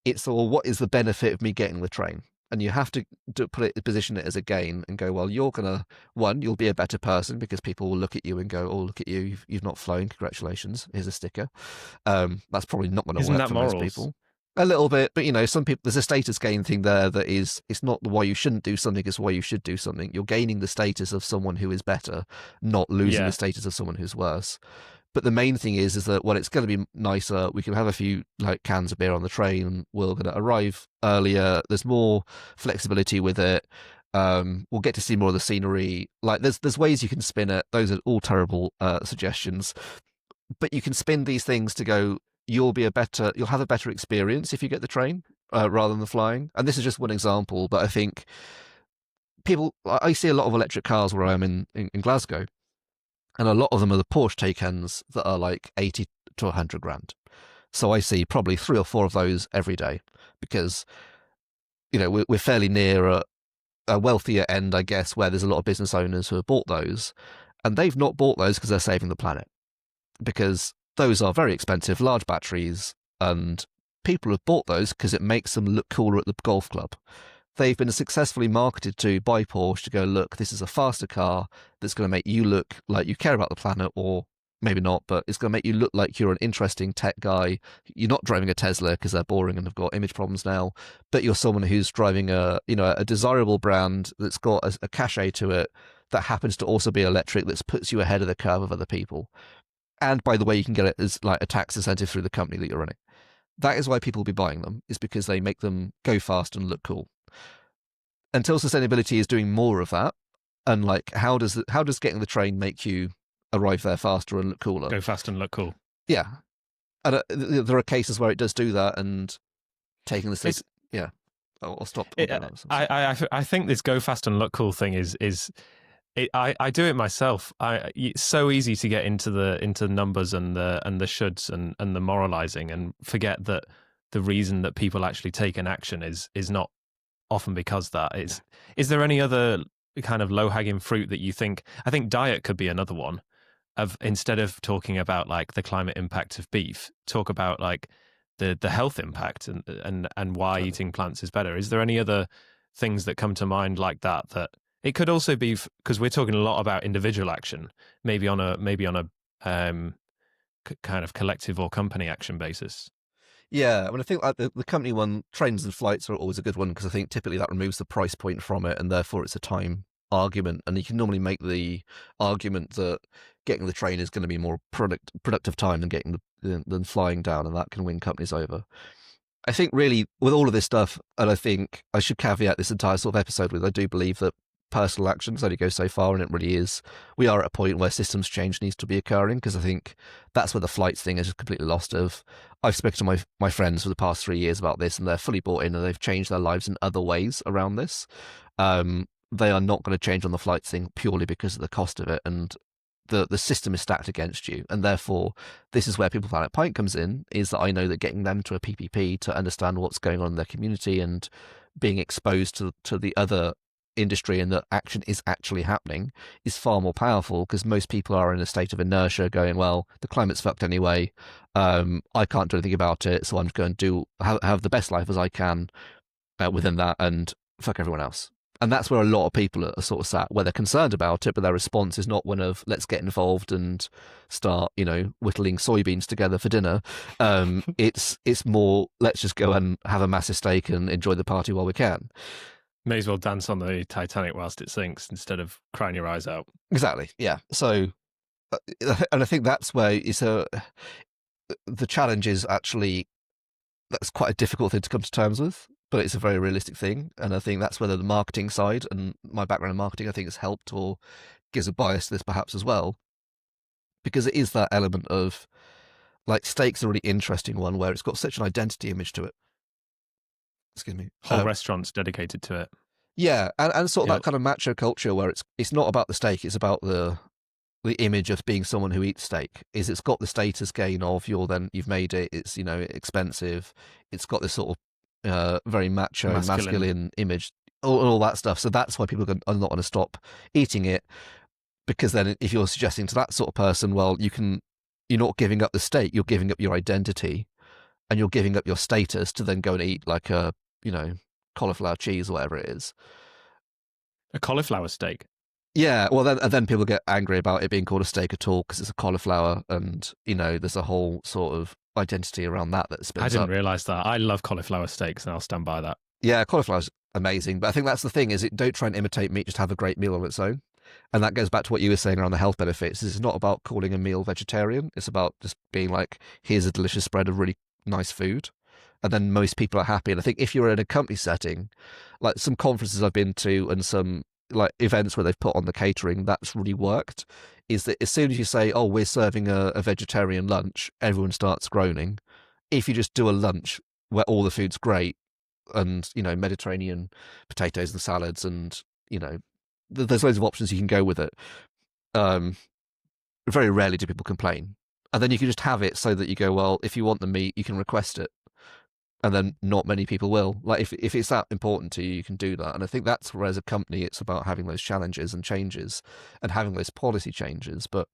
It's all, what is the benefit of me getting the train? And you have to position it as a gain and go, well, you're gonna, one, you'll be a better person because people will look at you and go, oh, look at you, you've not flown, congratulations, here's a sticker. That's probably not going to work for most people. A little bit, but you know, some people, there's a status gain thing there that is, it's not why you shouldn't do something, it's why you should do something. You're gaining the status of someone who is better, not losing the status of someone who's worse. But the main thing is that, well, it's going to be nicer. We can have a few like cans of beer on the train. We're going to arrive earlier. There's more flexibility with it. We'll get to see more of the scenery. Like, there's ways you can spin it. Those are all terrible suggestions. But you can spin these things to go, you'll have a better experience if you get the train rather than flying. And this is just one example, but I think I see a lot of electric cars where I'm in Glasgow. And a lot of them are the Porsche Taycans that are like 80 to 100 grand. So I see probably 3 or 4 of those every day because, you know, we're fairly near a wealthier end, I guess, where there's a lot of business owners who have bought those. And they've not bought those because they're saving the planet. Because those are very expensive, large batteries. And people have bought those because it makes them look cooler at the golf club. they've been successfully marketed to by Porsche to go, look, this is a faster car that's going to make you look like you care about the planet, or maybe not, but it's going to make you look like you're an interesting tech guy. You're not driving a Tesla because they're boring and have got image problems now, but you're someone who's driving a desirable brand that's got a cachet to it that happens to also be electric, that puts you ahead of the curve of other people. And by the way, you can get it as like a tax incentive through the company that you're running. That is why people will be buying them, is because they make them go fast and look cool. Until sustainability is doing more of that, and like how does getting the train make you arrive there faster and look cooler? Go fast and look cool. Yeah, and there are cases where it does do that, and taking the sleep. Yeah, I'll stop. I think this go fast and look cool thing is I do it myself. It's so easy to get into the numbers and the shoulds and the moralizing, and forget that the reason that people actually take an action is not often because that is. Is there any other kind of low hanging fruit that you think? I think diet could be another one. Of instead of talking about like the climate impact of beef, talk about like the health impact and why eating plants is better. Is there any other things that come to mind like that? That it could also be, because we're talking a lot about individual action, maybe on a kind of collective or company action basis. Yeah, I mean, I think like the company one, trains and flights are always a good one, because I think typically that removes the price point from it, and therefore it's a time argument. And you can normally make the argument that getting the train is going to be more productive time than than flying down, and that can win companies over. I think really with all of this stuff, and I think I should caveat this entire sort of episode with, I do believe that personal actions only go so far, and it really is, we are at a point where systems change needs to be occurring, because I think that's where the flights thing is just completely lost of. I've spoken to my friends for the past 3 years about this, and they're fully bought in, and they've changed their lives in other ways around this. They are not going to change on the flights thing purely because of the cost of it, and the system is stacked against you. And therefore, this is where People Planet Pint comes in, is that I know that getting them to a PPP to understand what's going on in their community and being exposed to the other industry and that action is actually happening is far more powerful, because most people are in a state of inertia going, well, the climate's fucked anyway, I can't do anything about it, so I'm just going to have the best life as I can within that, and fuck everyone else. And that's where a lot of people are sort of sat, where they're concerned about it, but their response is not one of, let's get involved and start, whittling soybeans together for dinner. It's more, let's just go and have a massive steak and enjoy the party while we can. May as well dance on the Titanic whilst it sinks instead of crying your eyes out. Exactly, yeah. So, and I think that's where the challenge is actually, that's quite a difficult thing to come to terms with, but it's a very realistic thing. And I think that's whether the marketing side, and my background in marketing, I think has helped or gives a bias to this perhaps as well, because it is that element of, like, steak's a really interesting one where it's got such an identity image to it. Excuse me. Whole restaurants dedicated to it. Yeah, and sort of that kind of macho culture where it's not about the steak, it's about the image of being someone who eats steak. It's got the status gain of you've made it, it's expensive, it's got this sort of very macho masculine image, all that stuff. So that's why people are not going to stop eating it, because then if you're suggesting to that sort of person, well, you're not giving up the steak, you're giving up your identity, and you're giving up your status to then go and eat like a cauliflower cheese or whatever it is. A cauliflower steak. Yeah, well, then people get angry about it being called a steak at all because it's a cauliflower, and there's a whole sort of identity around that spins up. I didn't realise that. I love cauliflower steaks, and I'll stand by that. Yeah, cauliflower's amazing, but I think that's the thing: is don't try and imitate meat; just have a great meal on its own. And that goes back to what you were saying around the health benefits. This is not about calling a meal vegetarian; it's about just being like, here's a delicious spread of really nice food. And then most people are happy. And I think if you're in a company setting, like some conferences I've been to and some like events where they've put on the catering, that's really worked, is that as soon as you say, oh, we're serving a vegetarian lunch, everyone starts groaning. If you just do a lunch where all the food's great and, Mediterranean potatoes and salads and, there's loads of options you can go with it. Very rarely do people complain. And then you can just have it so that you go, well, if you want the meat, you can request it. And then not many people will. Like if it's that important to you, you can do that. And I think that's where as a company, it's about having those challenges and changes and having those policy changes. But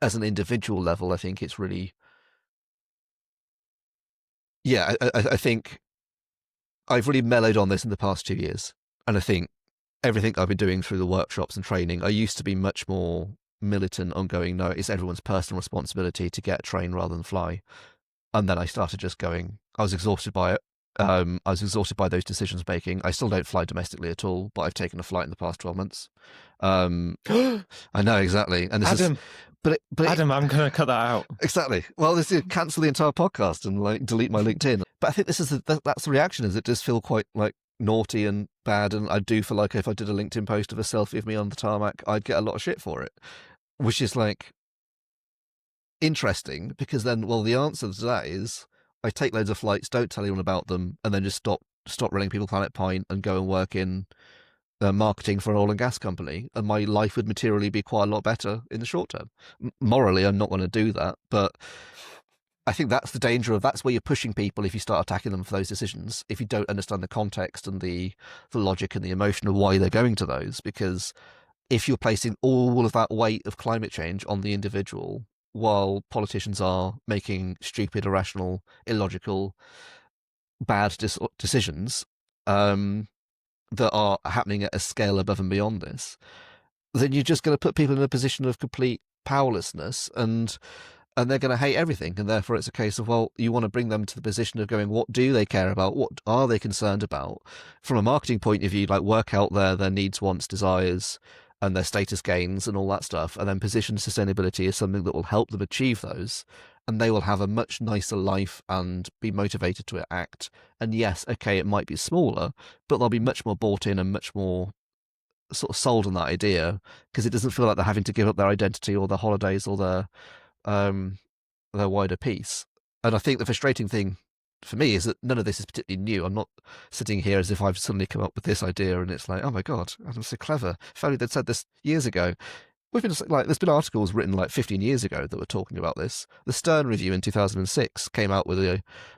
as an individual level, I think it's really, yeah, I think I've really mellowed on this in the past 2 years. And I think everything I've been doing through the workshops and training, I used to be much more militant on going, no, it's everyone's personal responsibility to get a train rather than fly. And then I started just going, I was exhausted by it. I was exhausted by those decisions making. I still don't fly domestically at all, but I've taken a flight in the past 12 months. I know, exactly. And this Adam, Adam, I'm going to cut that out. Exactly. Well, this is cancel the entire podcast and like delete my LinkedIn. But I think this is that's the reaction. Is it does feel quite like naughty and bad, and I do feel like if I did a LinkedIn post of a selfie of me on the tarmac, I'd get a lot of shit for it, which is like interesting because then, well, the answer to that is I take loads of flights, don't tell anyone about them, and then just stop running People Planet Pint and go and work in marketing for an oil and gas company, and my life would materially be quite a lot better in the short term. Morally, I'm not going to do that, but I think that's the danger of that's where you're pushing people if you start attacking them for those decisions, if you don't understand the context and the logic and the emotion of why they're going to those. Because if you're placing all of that weight of climate change on the individual while politicians are making stupid, irrational, illogical, bad decisions, that are happening at a scale above and beyond this, then you're just going to put people in a position of complete powerlessness, and they're going to hate everything. And therefore it's a case of, well, you want to bring them to the position of going, what do they care about? What are they concerned about? From a marketing point of view, like work out their needs, wants, desires, and their status gains and all that stuff, and then position sustainability as something that will help them achieve those. And they will have a much nicer life and be motivated to act. And yes, okay, it might be smaller, but they'll be much more bought in and much more sort of sold on that idea, because it doesn't feel like they're having to give up their identity or their holidays or their wider piece. And I think the frustrating thing for me is that none of this is particularly new. I'm not sitting here as if I've suddenly come up with this idea and it's like, oh my God, I'm so clever. If only they'd said this years ago. We've been like, there's been articles written like 15 years ago that were talking about this. The Stern Review in 2006 came out with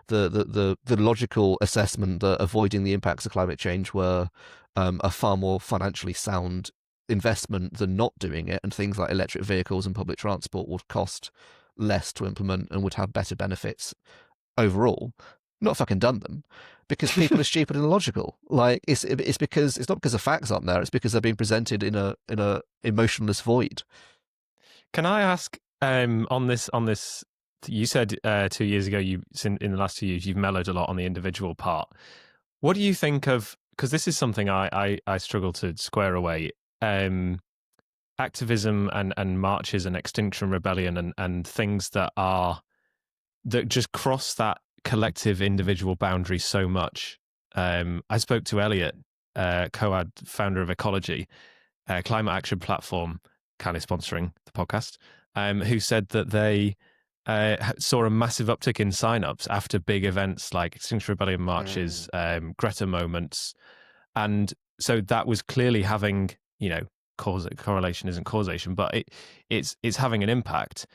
the logical assessment that avoiding the impacts of climate change were a far more financially sound investment than not doing it, and things like electric vehicles and public transport would cost less to implement and would have better benefits overall. Not fucking done them, because people are stupid and illogical. Like it's because it's not because the facts aren't there. It's because they're being presented in a emotionless void. Can I ask on this? You said 2 years ago, in the last 2 years, you've mellowed a lot on the individual part. What do you think of? Because this is something I struggle to square away. Activism and marches and Extinction Rebellion and things that just cross that collective individual boundary so much. I spoke to Elliot, Coad, founder of Ecology, climate action platform, kind of sponsoring the podcast, who said that they saw a massive uptick in signups after big events like Extinction Rebellion marches, Greta moments. And so that was clearly having, correlation isn't causation, but it's having an impact.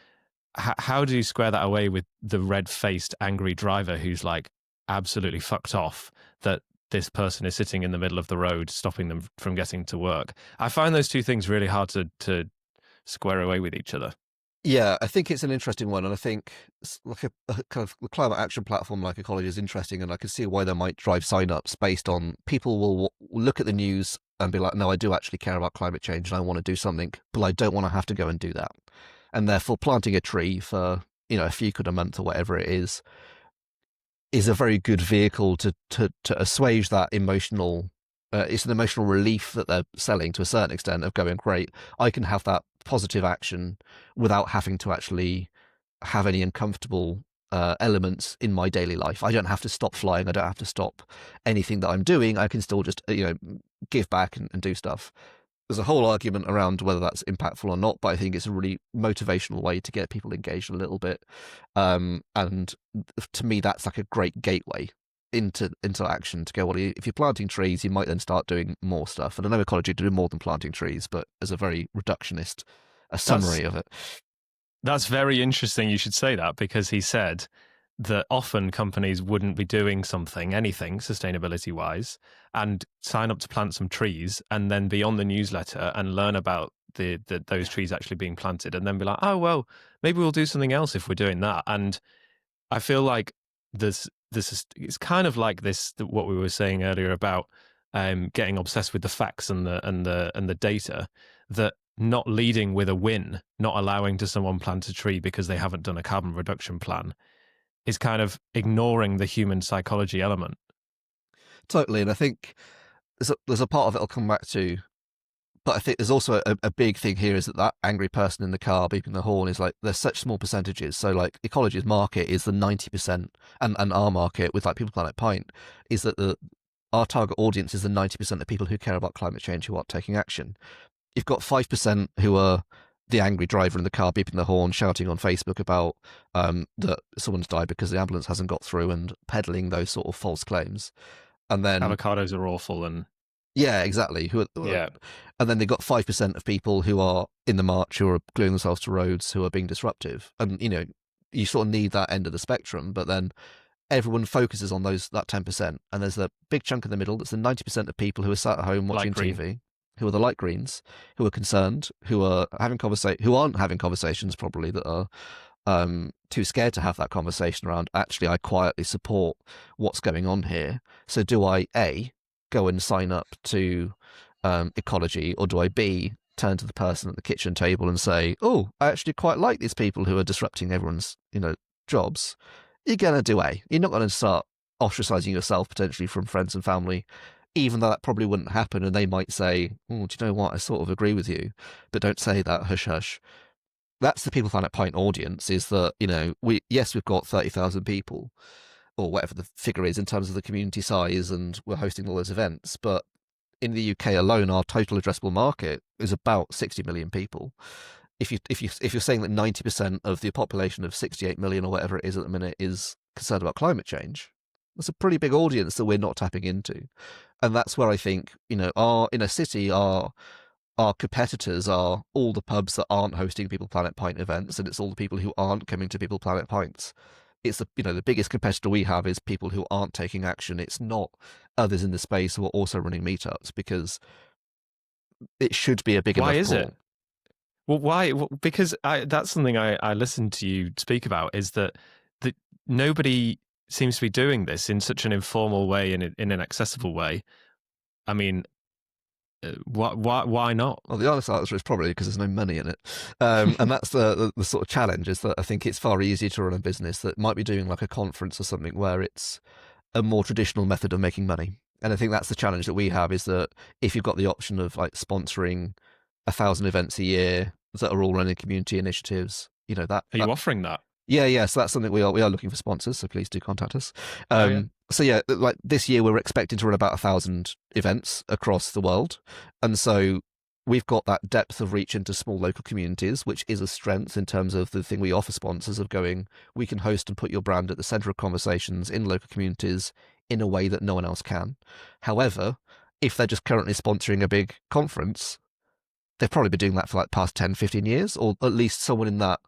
How do you square that away with the red-faced, angry driver who's like absolutely fucked off that this person is sitting in the middle of the road stopping them from getting to work? I find those two things really hard to square away with each other. Yeah, I think it's an interesting one, and I think like a kind of climate action platform like Ecology is interesting, and I can see why they might drive signups based on people will look at the news and be like, no, I do actually care about climate change and I want to do something, but I don't want to have to go and do that. And therefore planting a tree for, a few quid a month or whatever it is a very good vehicle to assuage that emotional, it's an emotional relief that they're selling to a certain extent of going, great, I can have that positive action without having to actually have any uncomfortable elements in my daily life. I don't have to stop flying. I don't have to stop anything that I'm doing. I can still just, give back and do stuff. There's a whole argument around whether that's impactful or not, but I think it's a really motivational way to get people engaged a little bit. And to me, that's like a great gateway into action to go, well, if you're planting trees, you might then start doing more stuff. And I know Ecology do more than planting trees, but as a very reductionist summary of it. That's very interesting you should say that, because he said that often companies wouldn't be doing anything sustainability wise, and sign up to plant some trees and then be on the newsletter and learn about those trees actually being planted, and then be like, oh, well, maybe we'll do something else if we're doing that. And I feel like there's it's kind of like this, what we were saying earlier about getting obsessed with the facts and the data, that not leading with a win, not allowing to someone plant a tree because they haven't done a carbon reduction plan, is kind of ignoring the human psychology element. Totally. And I think there's a part of it I'll come back to, but I think there's also a big thing here is that angry person in the car beeping the horn is like, there's such small percentages. So like Ecology's market is the 90%, and our market with like People Planet Pint is that our target audience is the 90% of people who care about climate change who aren't taking action. You've got 5% who are the angry driver in the car beeping the horn, shouting on Facebook about that someone's died because the ambulance hasn't got through, and peddling those sort of false claims. And then avocados are awful, and yeah, exactly. And then they've got 5% of people who are in the march, who are gluing themselves to roads, who are being disruptive. And you sort of need that end of the spectrum, but then everyone focuses on that 10%, and there's a big chunk in the middle that's the 90% of people who are sat at home watching TV, who are the light greens, who are concerned, who are who aren't having conversations probably, that are too scared to have that conversation around, actually, I quietly support what's going on here. So do I go and sign up to Ecology, or do I turn to the person at the kitchen table and say, oh, I actually quite like these people who are disrupting everyone's jobs? You're going to do A. You're not going to start ostracizing yourself potentially from friends and family, even though that probably wouldn't happen. And they might say, oh, do you know what? I sort of agree with you, but don't say that, hush, hush. That's the People Planet Pint audience, is that, we've got 30,000 people, or whatever the figure is in terms of the community size, and we're hosting all those events. But in the UK alone, our total addressable market is about 60 million people. If you're saying that 90% of the population of 68 million or whatever it is at the minute is concerned about climate change, that's a pretty big audience that we're not tapping into. And that's where I think, in a city, our competitors are all the pubs that aren't hosting People Planet Pint events, and it's all the people who aren't coming to People Planet Pints. It's the biggest competitor we have is people who aren't taking action. It's not others in the space who are also running meetups, because it should be a big enough Why is pool. it? Well, why? Well, because that's something I listened to you speak about, is that nobody seems to be doing this in such an informal way, in an accessible way. I mean, why not? Well, the honest answer is probably because there's no money in it. And that's the sort of challenge, is that I think it's far easier to run a business that might be doing like a conference or something where it's a more traditional method of making money. And I think that's the challenge that we have, is that if you've got the option of like sponsoring 1,000 events a year that are all running community initiatives, that. Are you offering that? Yeah. So that's something we are looking for sponsors. So please do contact us. So yeah, like this year we're expecting to run about 1,000 events across the world, and so we've got that depth of reach into small local communities, which is a strength in terms of the thing we offer sponsors, of going, we can host and put your brand at the center of conversations in local communities in a way that no one else can. However, if they're just currently sponsoring a big conference, they've probably been doing that for like past 10, 15 years, or at least someone in that,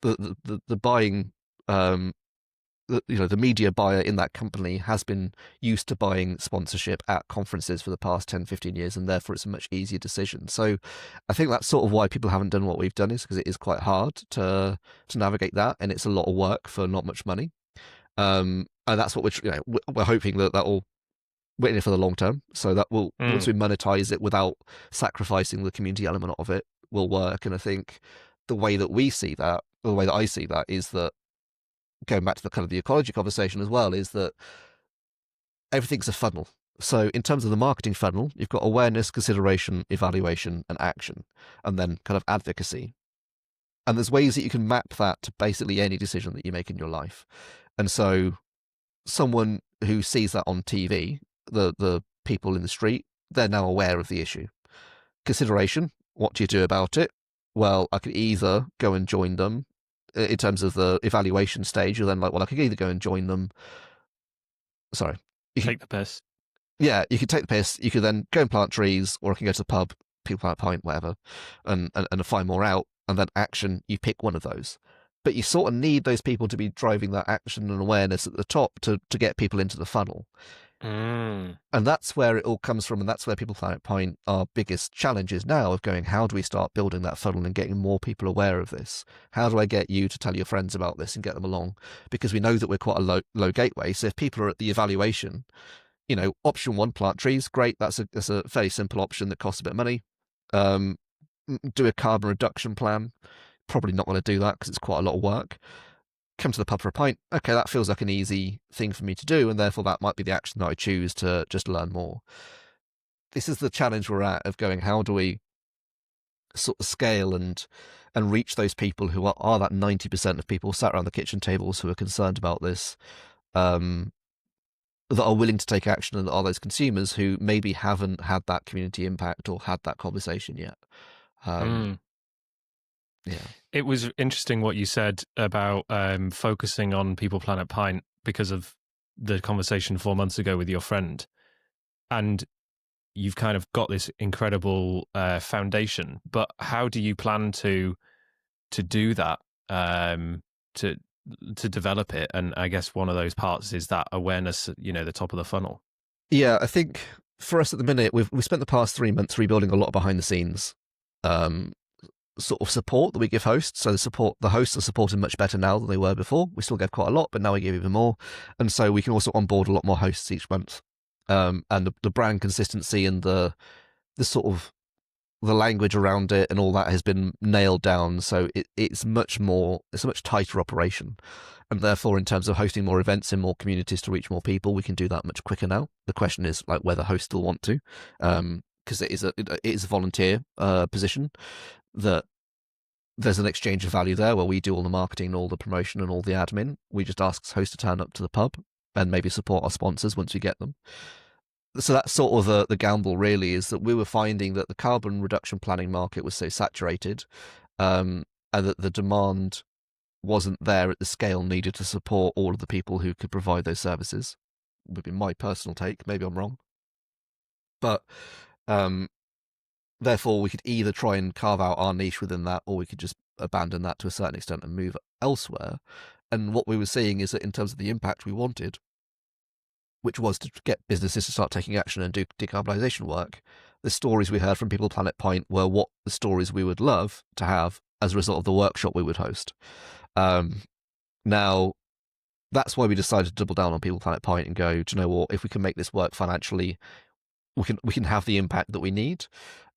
the buying, the media buyer in that company has been used to buying sponsorship at conferences for the past 10, 15 years, and therefore it's a much easier decision. So I think that's sort of why people haven't done what we've done, is because it is quite hard to navigate that, and it's a lot of work for not much money. And that's what we're hoping that will, we're in it for the long term, so that will, once we monetize it without sacrificing the community element of it, will work. And I think the way that we see that, or the way that I see that, is that, going back to the kind of the ecology conversation as well, is that everything's a funnel. So in terms of the marketing funnel, you've got awareness, consideration, evaluation, and action, and then kind of advocacy. And there's ways that you can map that to basically any decision that you make in your life. And so someone who sees that on TV, the people in the street, they're now aware of the issue. Consideration, what do you do about it? Well, I could either go and join them. In terms of the evaluation stage, you're then like, well, I could either go and join them. Sorry. Take the piss. Yeah, you could take the piss. You could then go and plant trees, or I can go to the pub, People Planet Pint, whatever, and find more out. And then action, you pick one of those. But you sort of need those people to be driving that action and awareness at the top to get people into the funnel. Mm. And that's where it all comes from, and that's where People Planet Pint, our biggest challenge is now, of going, how do we start building that funnel and getting more people aware of this? How do I get you to tell your friends about this and get them along? Because we know that we're quite a low gateway. So if people are at the evaluation, option one, plant trees, great. That's a fairly simple option that costs a bit of money. Do a carbon reduction plan. Probably not going to do that because it's quite a lot of work. Come to the pub for a pint. Okay, that feels like an easy thing for me to do, and therefore that might be the action that I choose to just learn more. This is the challenge we're at, of going, how do we sort of scale and reach those people who are that 90% of people sat around the kitchen tables who are concerned about this, that are willing to take action, and are those consumers who maybe haven't had that community impact or had that conversation yet. Yeah. It was interesting what you said about focusing on People Planet Pint because of the conversation 4 months ago with your friend. And you've kind of got this incredible foundation, but how do you plan to do that, to develop it? And I guess one of those parts is that awareness, the top of the funnel. Yeah, I think for us at the minute, we've spent the past 3 months rebuilding a lot behind the scenes sort of support that we give hosts. So the hosts are supported much better now than they were before. We still get quite a lot, but now we give even more. And so we can also onboard a lot more hosts each month. And the brand consistency and the sort of the language around it and all that has been nailed down. So it's a much tighter operation. And therefore, in terms of hosting more events in more communities to reach more people, we can do that much quicker now. The question is like whether hosts still want to, because it is a volunteer position, that there's an exchange of value there where we do all the marketing and all the promotion and all the admin. We just ask hosts to turn up to the pub and maybe support our sponsors once we get them. So that's sort of the gamble, really, is that we were finding that the carbon reduction planning market was so saturated, and that the demand wasn't there at the scale needed to support all of the people who could provide those services. Would be my personal take. Maybe I'm wrong. But therefore, we could either try and carve out our niche within that, or we could just abandon that to a certain extent and move elsewhere. And what we were seeing is that in terms of the impact we wanted, which was to get businesses to start taking action and do decarbonisation work, the stories we heard from People Planet Pint were what the stories we would love to have as a result of the workshop we would host. Now, that's why we decided to double down on People Planet Pint and go, do you know what, if we can make this work financially, we can have the impact that we need.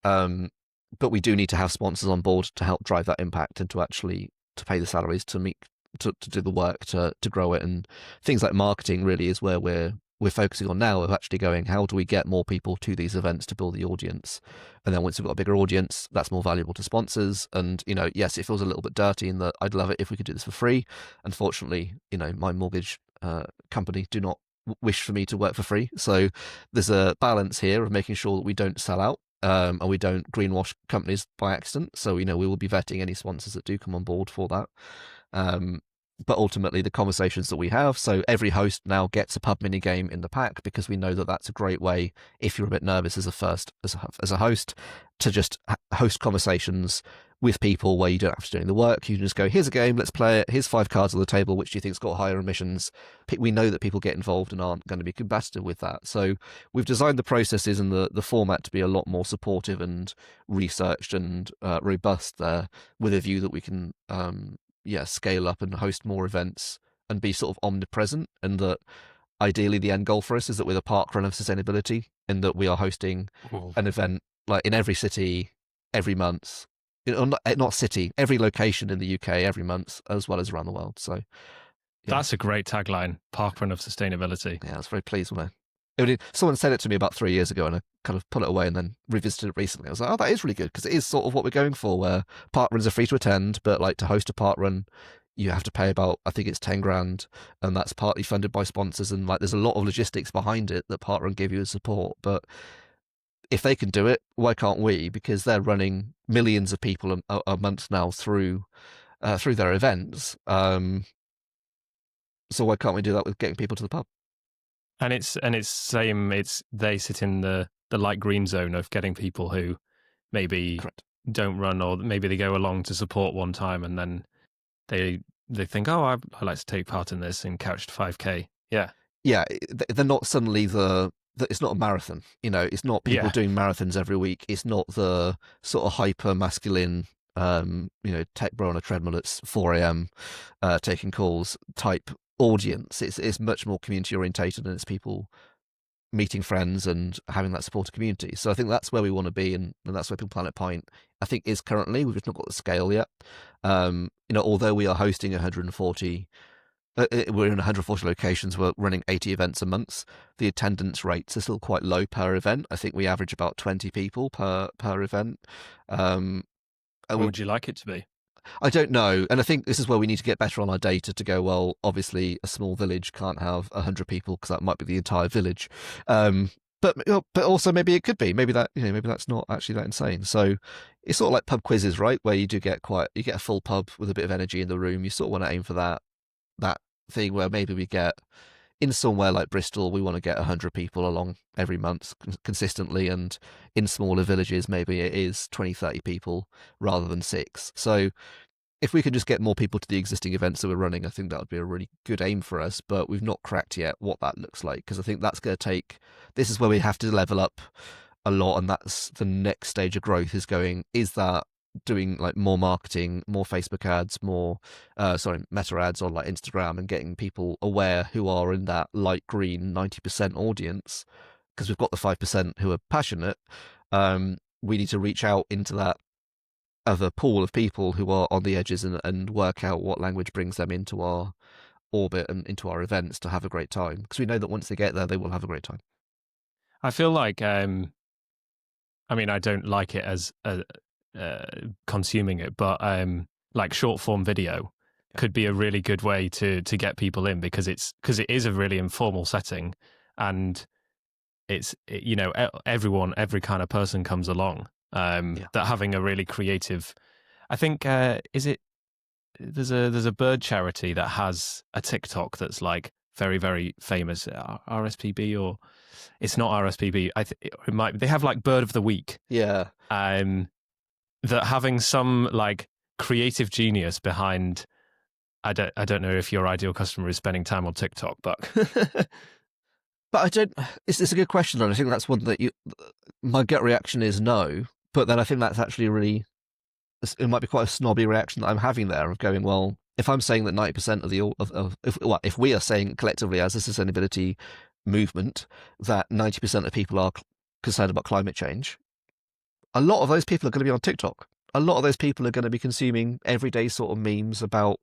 But we do need to have sponsors on board to help drive that impact and to pay the salaries to do the work to grow it. And things like marketing really is where we're focusing on now, of actually going, how do we get more people to these events to build the audience? And then once we've got a bigger audience, that's more valuable to sponsors. And, yes, it feels a little bit dirty in that I'd love it if we could do this for free. Unfortunately, my mortgage company do not wish for me to work for free. So there's a balance here of making sure that we don't sell out. And we don't greenwash companies by accident. So, we will be vetting any sponsors that do come on board for that. But ultimately, the conversations that we have, so every host now gets a pub mini game in the pack, because we know that that's a great way, if you're a bit nervous as a host, to just host conversations with people where you don't have to do any of the work. You can just go, here's a game, let's play it. Here's 5 cards on the table. Which do you think's got higher emissions? We know that people get involved and aren't going to be competitive with that. So we've designed the processes and the format to be a lot more supportive and researched and robust there, with a view that we can scale up and host more events and be sort of omnipresent. And that ideally the end goal for us is that we're the park run of sustainability, and that we are hosting an event like in every city every month. Not city, every location in the UK every month, as well as around the world. So that's a great tagline, park run of sustainability. Yeah, I was very pleased when someone said it to me about 3 years ago, and I kind of put it away and then revisited it recently. I was like, oh, that is really good, because it is sort of what we're going for, where park runs are free to attend, but like to host a park run, you have to pay about, I think it's 10 grand, and that's partly funded by sponsors, and like there's a lot of logistics behind it that park run give you as support. But if they can do it, why can't we? Because they're running millions of people a month now through their events. So why can't we do that with getting people to the pub? And it's same. They sit in the light green zone of getting people who maybe don't run, or maybe they go along to support one time, and then they think, oh, I'd like to take part in this, and couched 5K. Yeah. they're not suddenly it's not a marathon. It's not people Yeah. doing marathons every week. It's not the sort of hyper masculine, tech bro on a treadmill at 4 a.m. Taking calls type audience. It's much more community orientated, and it's people meeting friends and having that supportive community. So I think that's where we want to be, and that's where People Planet Pint, I think, is currently. We've just not got the scale yet. Although we are hosting 140, we're in 140 locations, we're running 80 events a month. The attendance rates are still quite low per event. I think we average about 20 people per event. What would you like it to be? I don't know. And I think this is where we need to get better on our data to go, well, obviously a small village can't have 100 people because that might be the entire village. But also maybe it could be. Maybe that's not actually that insane. So it's sort of like pub quizzes, right? Where you get a full pub with a bit of energy in the room. You sort of want to aim for that thing where maybe we get, in somewhere like Bristol, we want to get 100 people along every month consistently, and in smaller villages maybe it is 20-30 people rather than 6. So if we could just get more people to the existing events that we're running, I think that would be a really good aim for us. But we've not cracked yet what that looks like, because I think that's going to take, this is where we have to level up a lot, and that's the next stage of growth, is that doing like more marketing, more Facebook ads, more meta ads on like Instagram, and getting people aware who are in that light green 90% audience, because we've got the 5% who are passionate. We need to reach out into that other pool of people who are on the edges, and work out what language brings them into our orbit and into our events to have a great time, because we know that once they get there they will have a great time. I feel like I don't like it as consuming it, but like short form video could be a really good way to get people in, because it is a really informal setting, and every kind of person comes along. That having a really creative, I think there's a bird charity that has a TikTok that's like very, very famous, RSPB, or it's not RSPB. It might be. They have like Bird of the Week. Yeah. That having some like creative genius behind, I don't know if your ideal customer is spending time on TikTok, but but I don't. It's a good question, and I think that's one that my gut reaction is no. But then I think that's actually it might be quite a snobby reaction that I'm having there, of going, well, if I'm saying that 90% if we are saying collectively as a sustainability movement that 90% of people are concerned about climate change, a lot of those people are going to be on TikTok. A lot of those people are going to be consuming everyday sort of memes about,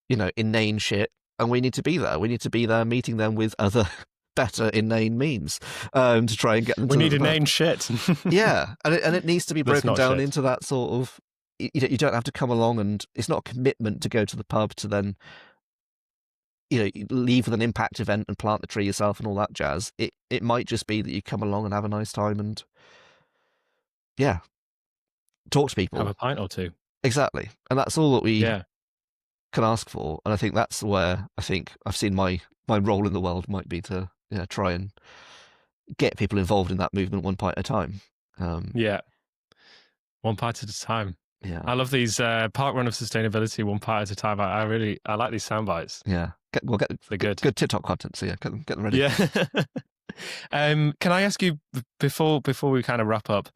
inane shit, and we need to be there. We need to be there meeting them with other better inane memes to try and get them. We need inane shit. Yeah, and it needs to be broken down into that sort of. You don't have to come along, and it's not a commitment to go to the pub to then, leave with an impact event and plant the tree yourself and all that jazz. It might just be that you come along and have a nice time and, talk to people, have a pint or two. Exactly, and that's all that we can ask for. And I think that's where I think I've seen my role in the world might be to try and get people involved in that movement one pint at a time. One pint at a time. Yeah, I love these park run of sustainability, one pint at a time. I like these sound bites. Yeah, they're good TikTok content. So get them ready. Yeah. Can I ask you before we kind of wrap up?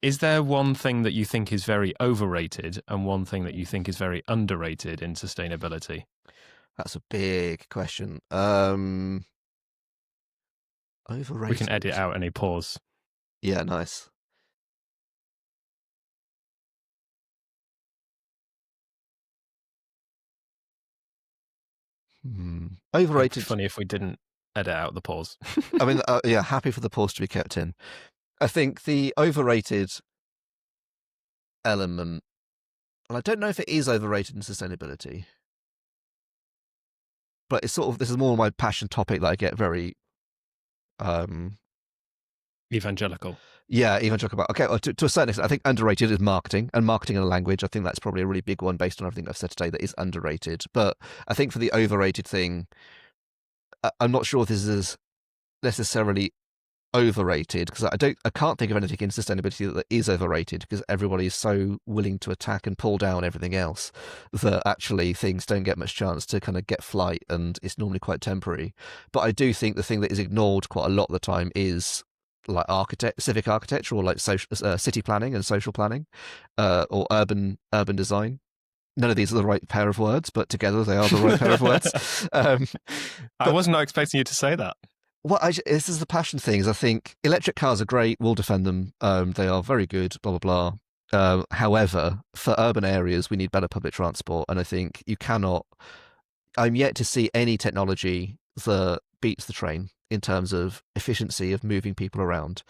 Is there one thing that you think is very overrated and one thing that you think is very underrated in sustainability? That's a big question. Overrated. We can edit out any pause. Yeah, nice. Overrated. It'd be funny if we didn't edit out the pause. I mean, happy for the pause to be kept in. I think the overrated element, and I don't know if it is overrated in sustainability, but it's sort of, this is more my passion topic that I get very evangelical. Yeah, evangelical about. Okay, well, to a certain extent, I think underrated is marketing and language. I think that's probably a really big one based on everything I've said today that is underrated. But I think for the overrated thing, I'm not sure if this is necessarily overrated, because I can't think of anything in sustainability that is overrated, because everybody is so willing to attack and pull down everything else that actually things don't get much chance to kind of get flight, and it's normally quite temporary. But I do think the thing that is ignored quite a lot of the time is like civic architecture, or like city planning and social planning, or urban design. None of these are the right pair of words, but together they are the right pair of words. I was not expecting you to say that. Well, this is the passion things. I think electric cars are great. We'll defend them. They are very good, blah, blah, blah. However, for urban areas, we need better public transport. And I think I'm yet to see any technology that beats the train in terms of efficiency of moving people around.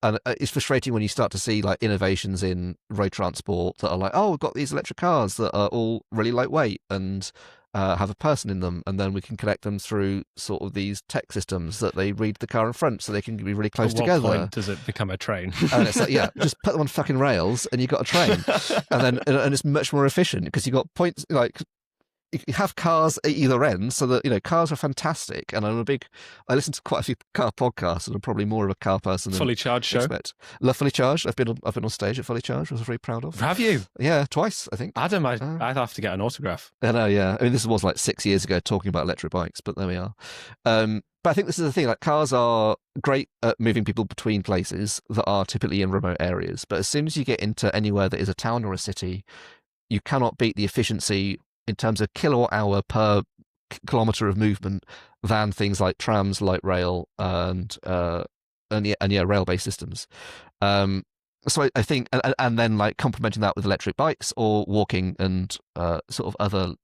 And it's frustrating when you start to see like innovations in road transport that are like, oh, we've got these electric cars that are all really lightweight and have a person in them, and then we can connect them through sort of these tech systems that they read the car in front, so they can be really close together. At what point does it become a train? And it's like, yeah, just put them on fucking rails, and you've got a train, and it's much more efficient because you've got points like. You have cars at either end, so that cars are fantastic. And I listen to quite a few car podcasts, and I'm probably more of a car person than Fully Charged show. Love Fully Charged. I've been on stage at Fully Charged, which I was very proud of. Have you? Yeah, twice, I think. Adam, I'd have to get an autograph. I know, yeah. I mean, this was like 6 years ago talking about electric bikes, but there we are. But I think this is the thing, like cars are great at moving people between places that are typically in remote areas. But as soon as you get into anywhere that is a town or a city, you cannot beat the efficiency in terms of kilowatt hour per kilometre of movement than things like trams, light rail, and rail-based systems. So I think, and then like complementing that with electric bikes or walking and sort of other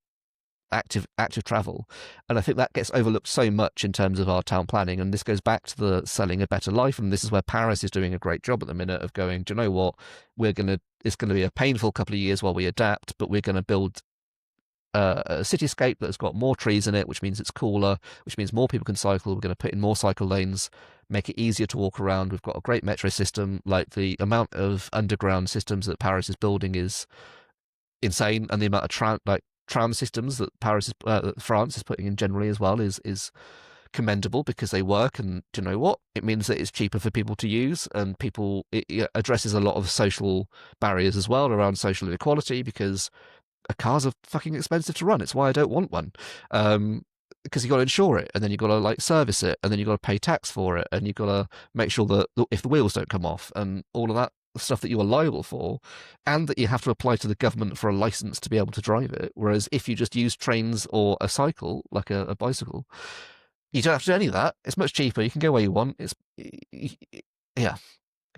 active travel. And I think that gets overlooked so much in terms of our town planning. And this goes back to the selling a better life. And this is where Paris is doing a great job at the minute of going, do you know what? It's going to be a painful couple of years while we adapt, but we're going to build a cityscape that's got more trees in it, which means it's cooler, which means more people can cycle. We're going to put in more cycle lanes, make it easier to walk around. We've got a great metro system. Like the amount of underground systems that Paris is building is insane, and the amount of tram systems that France is putting in generally as well is commendable, because they work. And do you know what? It means that it's cheaper for people to use, and it addresses a lot of social barriers as well around social inequality, because cars are fucking expensive to run. It's why I don't want one. Because you got to insure it, and then you got to like service it, and then you got to pay tax for it, and you got to make sure that if the wheels don't come off, and all of that stuff that you are liable for, and that you have to apply to the government for a license to be able to drive it. Whereas if you just use trains or a cycle, like a bicycle, you don't have to do any of that. It's much cheaper. You can go where you want. It's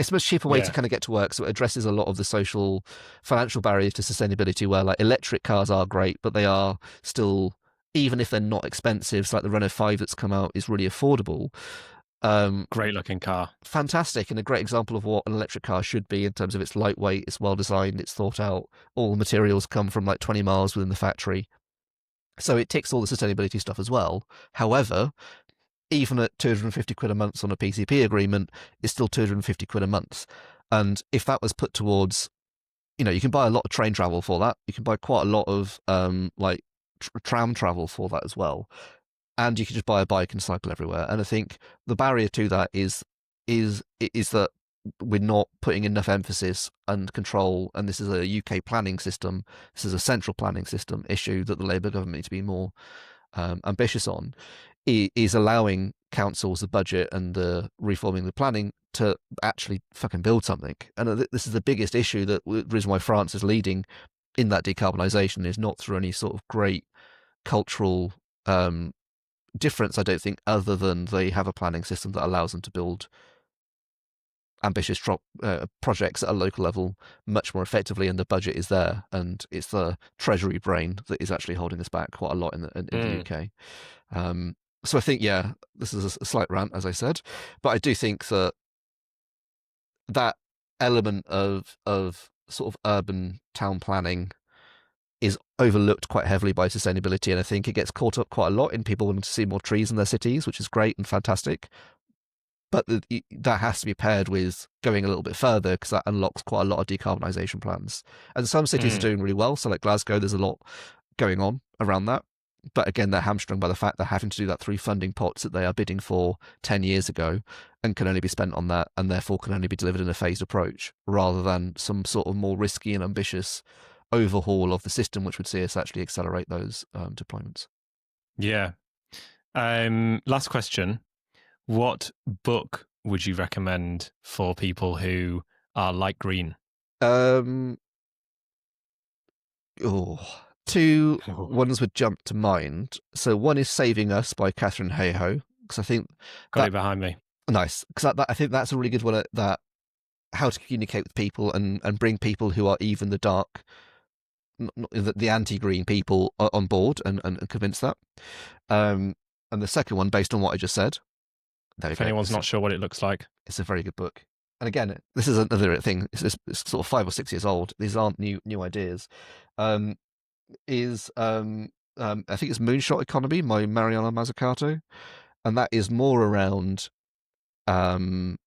a much cheaper way to kind of get to work. So it addresses a lot of the social, financial barriers to sustainability, where like electric cars are great, but they are still, even if they're not expensive, so like the Renault 5 that's come out is really affordable. Great looking car. Fantastic, and a great example of what an electric car should be in terms of its lightweight, it's well designed, it's thought out. All the materials come from like 20 miles within the factory. So it ticks all the sustainability stuff as well. However, even at 250 quid a month on a PCP agreement, it's still 250 quid a month. And if that was put towards, you can buy a lot of train travel for that. You can buy quite a lot of tram travel for that as well. And you can just buy a bike and cycle everywhere. And I think the barrier to that is that we're not putting enough emphasis and control. And this is a UK planning system. This is a central planning system issue that the Labour government needs to be more ambitious on. Is allowing councils the budget and reforming the planning to actually fucking build something. And this is the biggest issue, that the reason why France is leading in that decarbonisation is not through any sort of great cultural difference, I don't think, other than they have a planning system that allows them to build ambitious projects at a local level much more effectively, and the budget is there, and it's the treasury brain that is actually holding us back quite a lot in the UK. So I think, this is a slight rant, as I said, but I do think that element of sort of urban town planning is overlooked quite heavily by sustainability, and I think it gets caught up quite a lot in people wanting to see more trees in their cities, which is great and fantastic. But that has to be paired with going a little bit further, because that unlocks quite a lot of decarbonisation plans. And some cities are doing really well. So like Glasgow, there's a lot going on around that. But again, they're hamstrung by the fact they're having to do that through funding pots that they are bidding for 10 years ago and can only be spent on that, and therefore can only be delivered in a phased approach rather than some sort of more risky and ambitious overhaul of the system, which would see us actually accelerate those deployments. Yeah. Last question. What book would you recommend for people who are light green? Two ones would jump to mind. So one is Saving Us by Catherine Hayhoe, because I think Got it behind me. Nice, because I think that's a really good one at that, how to communicate with people and bring people who are even the dark, the anti-green people on board and convince that. And the second one, based on what I just said, if anyone's not sure what it looks like, it's a very good book. And again, this is another thing. It's sort of 5 or 6 years old. These aren't new ideas. I think it's Moonshot Economy by Mariana Mazzucato, and that is more around that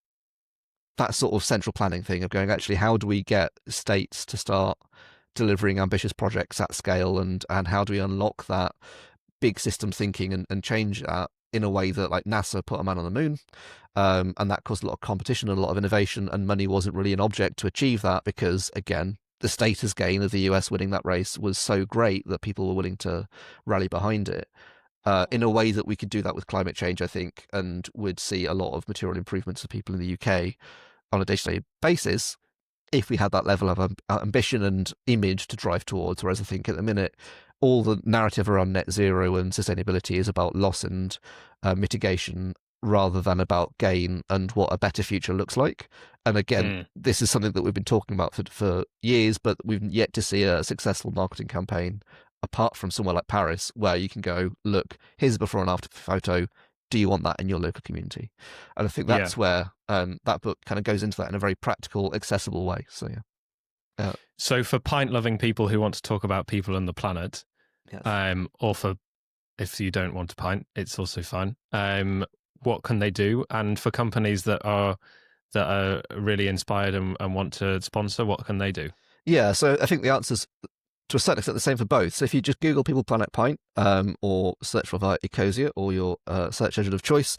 sort of central planning thing of going, actually, how do we get states to start delivering ambitious projects at scale, and how do we unlock that big system thinking and change that in a way that, like, NASA put a man on the moon, and that caused a lot of competition and a lot of innovation, and money wasn't really an object to achieve that because, again, the status gain of the US winning that race was so great that people were willing to rally behind it. In a way that we could do that with climate change, I think, and would see a lot of material improvements for people in the UK on a day-to-day basis if we had that level of ambition and image to drive towards. Whereas I think at the minute, all the narrative around net zero and sustainability is about loss and mitigation rather than about gain and what a better future looks like. And again, this is something that we've been talking about for years, but we've yet to see a successful marketing campaign apart from somewhere like Paris, where you can go, look, here's a before and after photo. Do you want that in your local community? And I think that's where that book kind of goes into that in a very practical, accessible way. So, yeah. So for pint-loving people who want to talk about people and the planet, yes. Or for if you don't want to pint, it's also fine. What can they do? And for companies that are really inspired and want to sponsor, what can they do? Yeah, so I think the answer's to a certain extent the same for both. So if you just Google People Planet Pint or search for via Ecosia or your search engine of choice,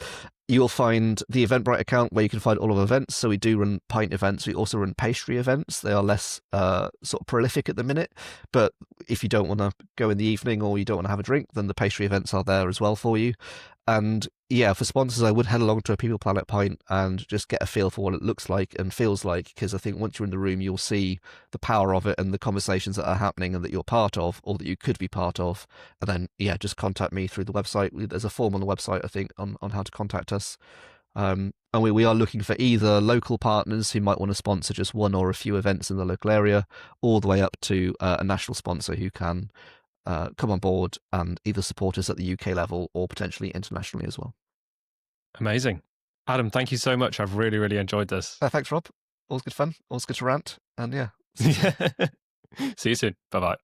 you'll find the Eventbrite account where you can find all of our events. So we do run pint events. We also run pastry events. They are less sort of prolific at the minute, but if you don't want to go in the evening or you don't want to have a drink, then the pastry events are there as well for you. And yeah, for sponsors, I would head along to a People Planet Pint and just get a feel for what it looks like and feels like, because I think once you're in the room, you'll see the power of it and the conversations that are happening and that you're part of, or that you could be part of. And then, yeah, just contact me through the website. There's a form on the website, I think, on how to contact us. And we are looking for either local partners who might want to sponsor just one or a few events in the local area, all the way up to a national sponsor who can come on board and either support us at the UK level or potentially internationally as well. Amazing. Adam, thank you so much. I've really, really enjoyed this. Thanks, Rob. Always good fun. Always good to rant. And yeah. See you soon. Bye-bye.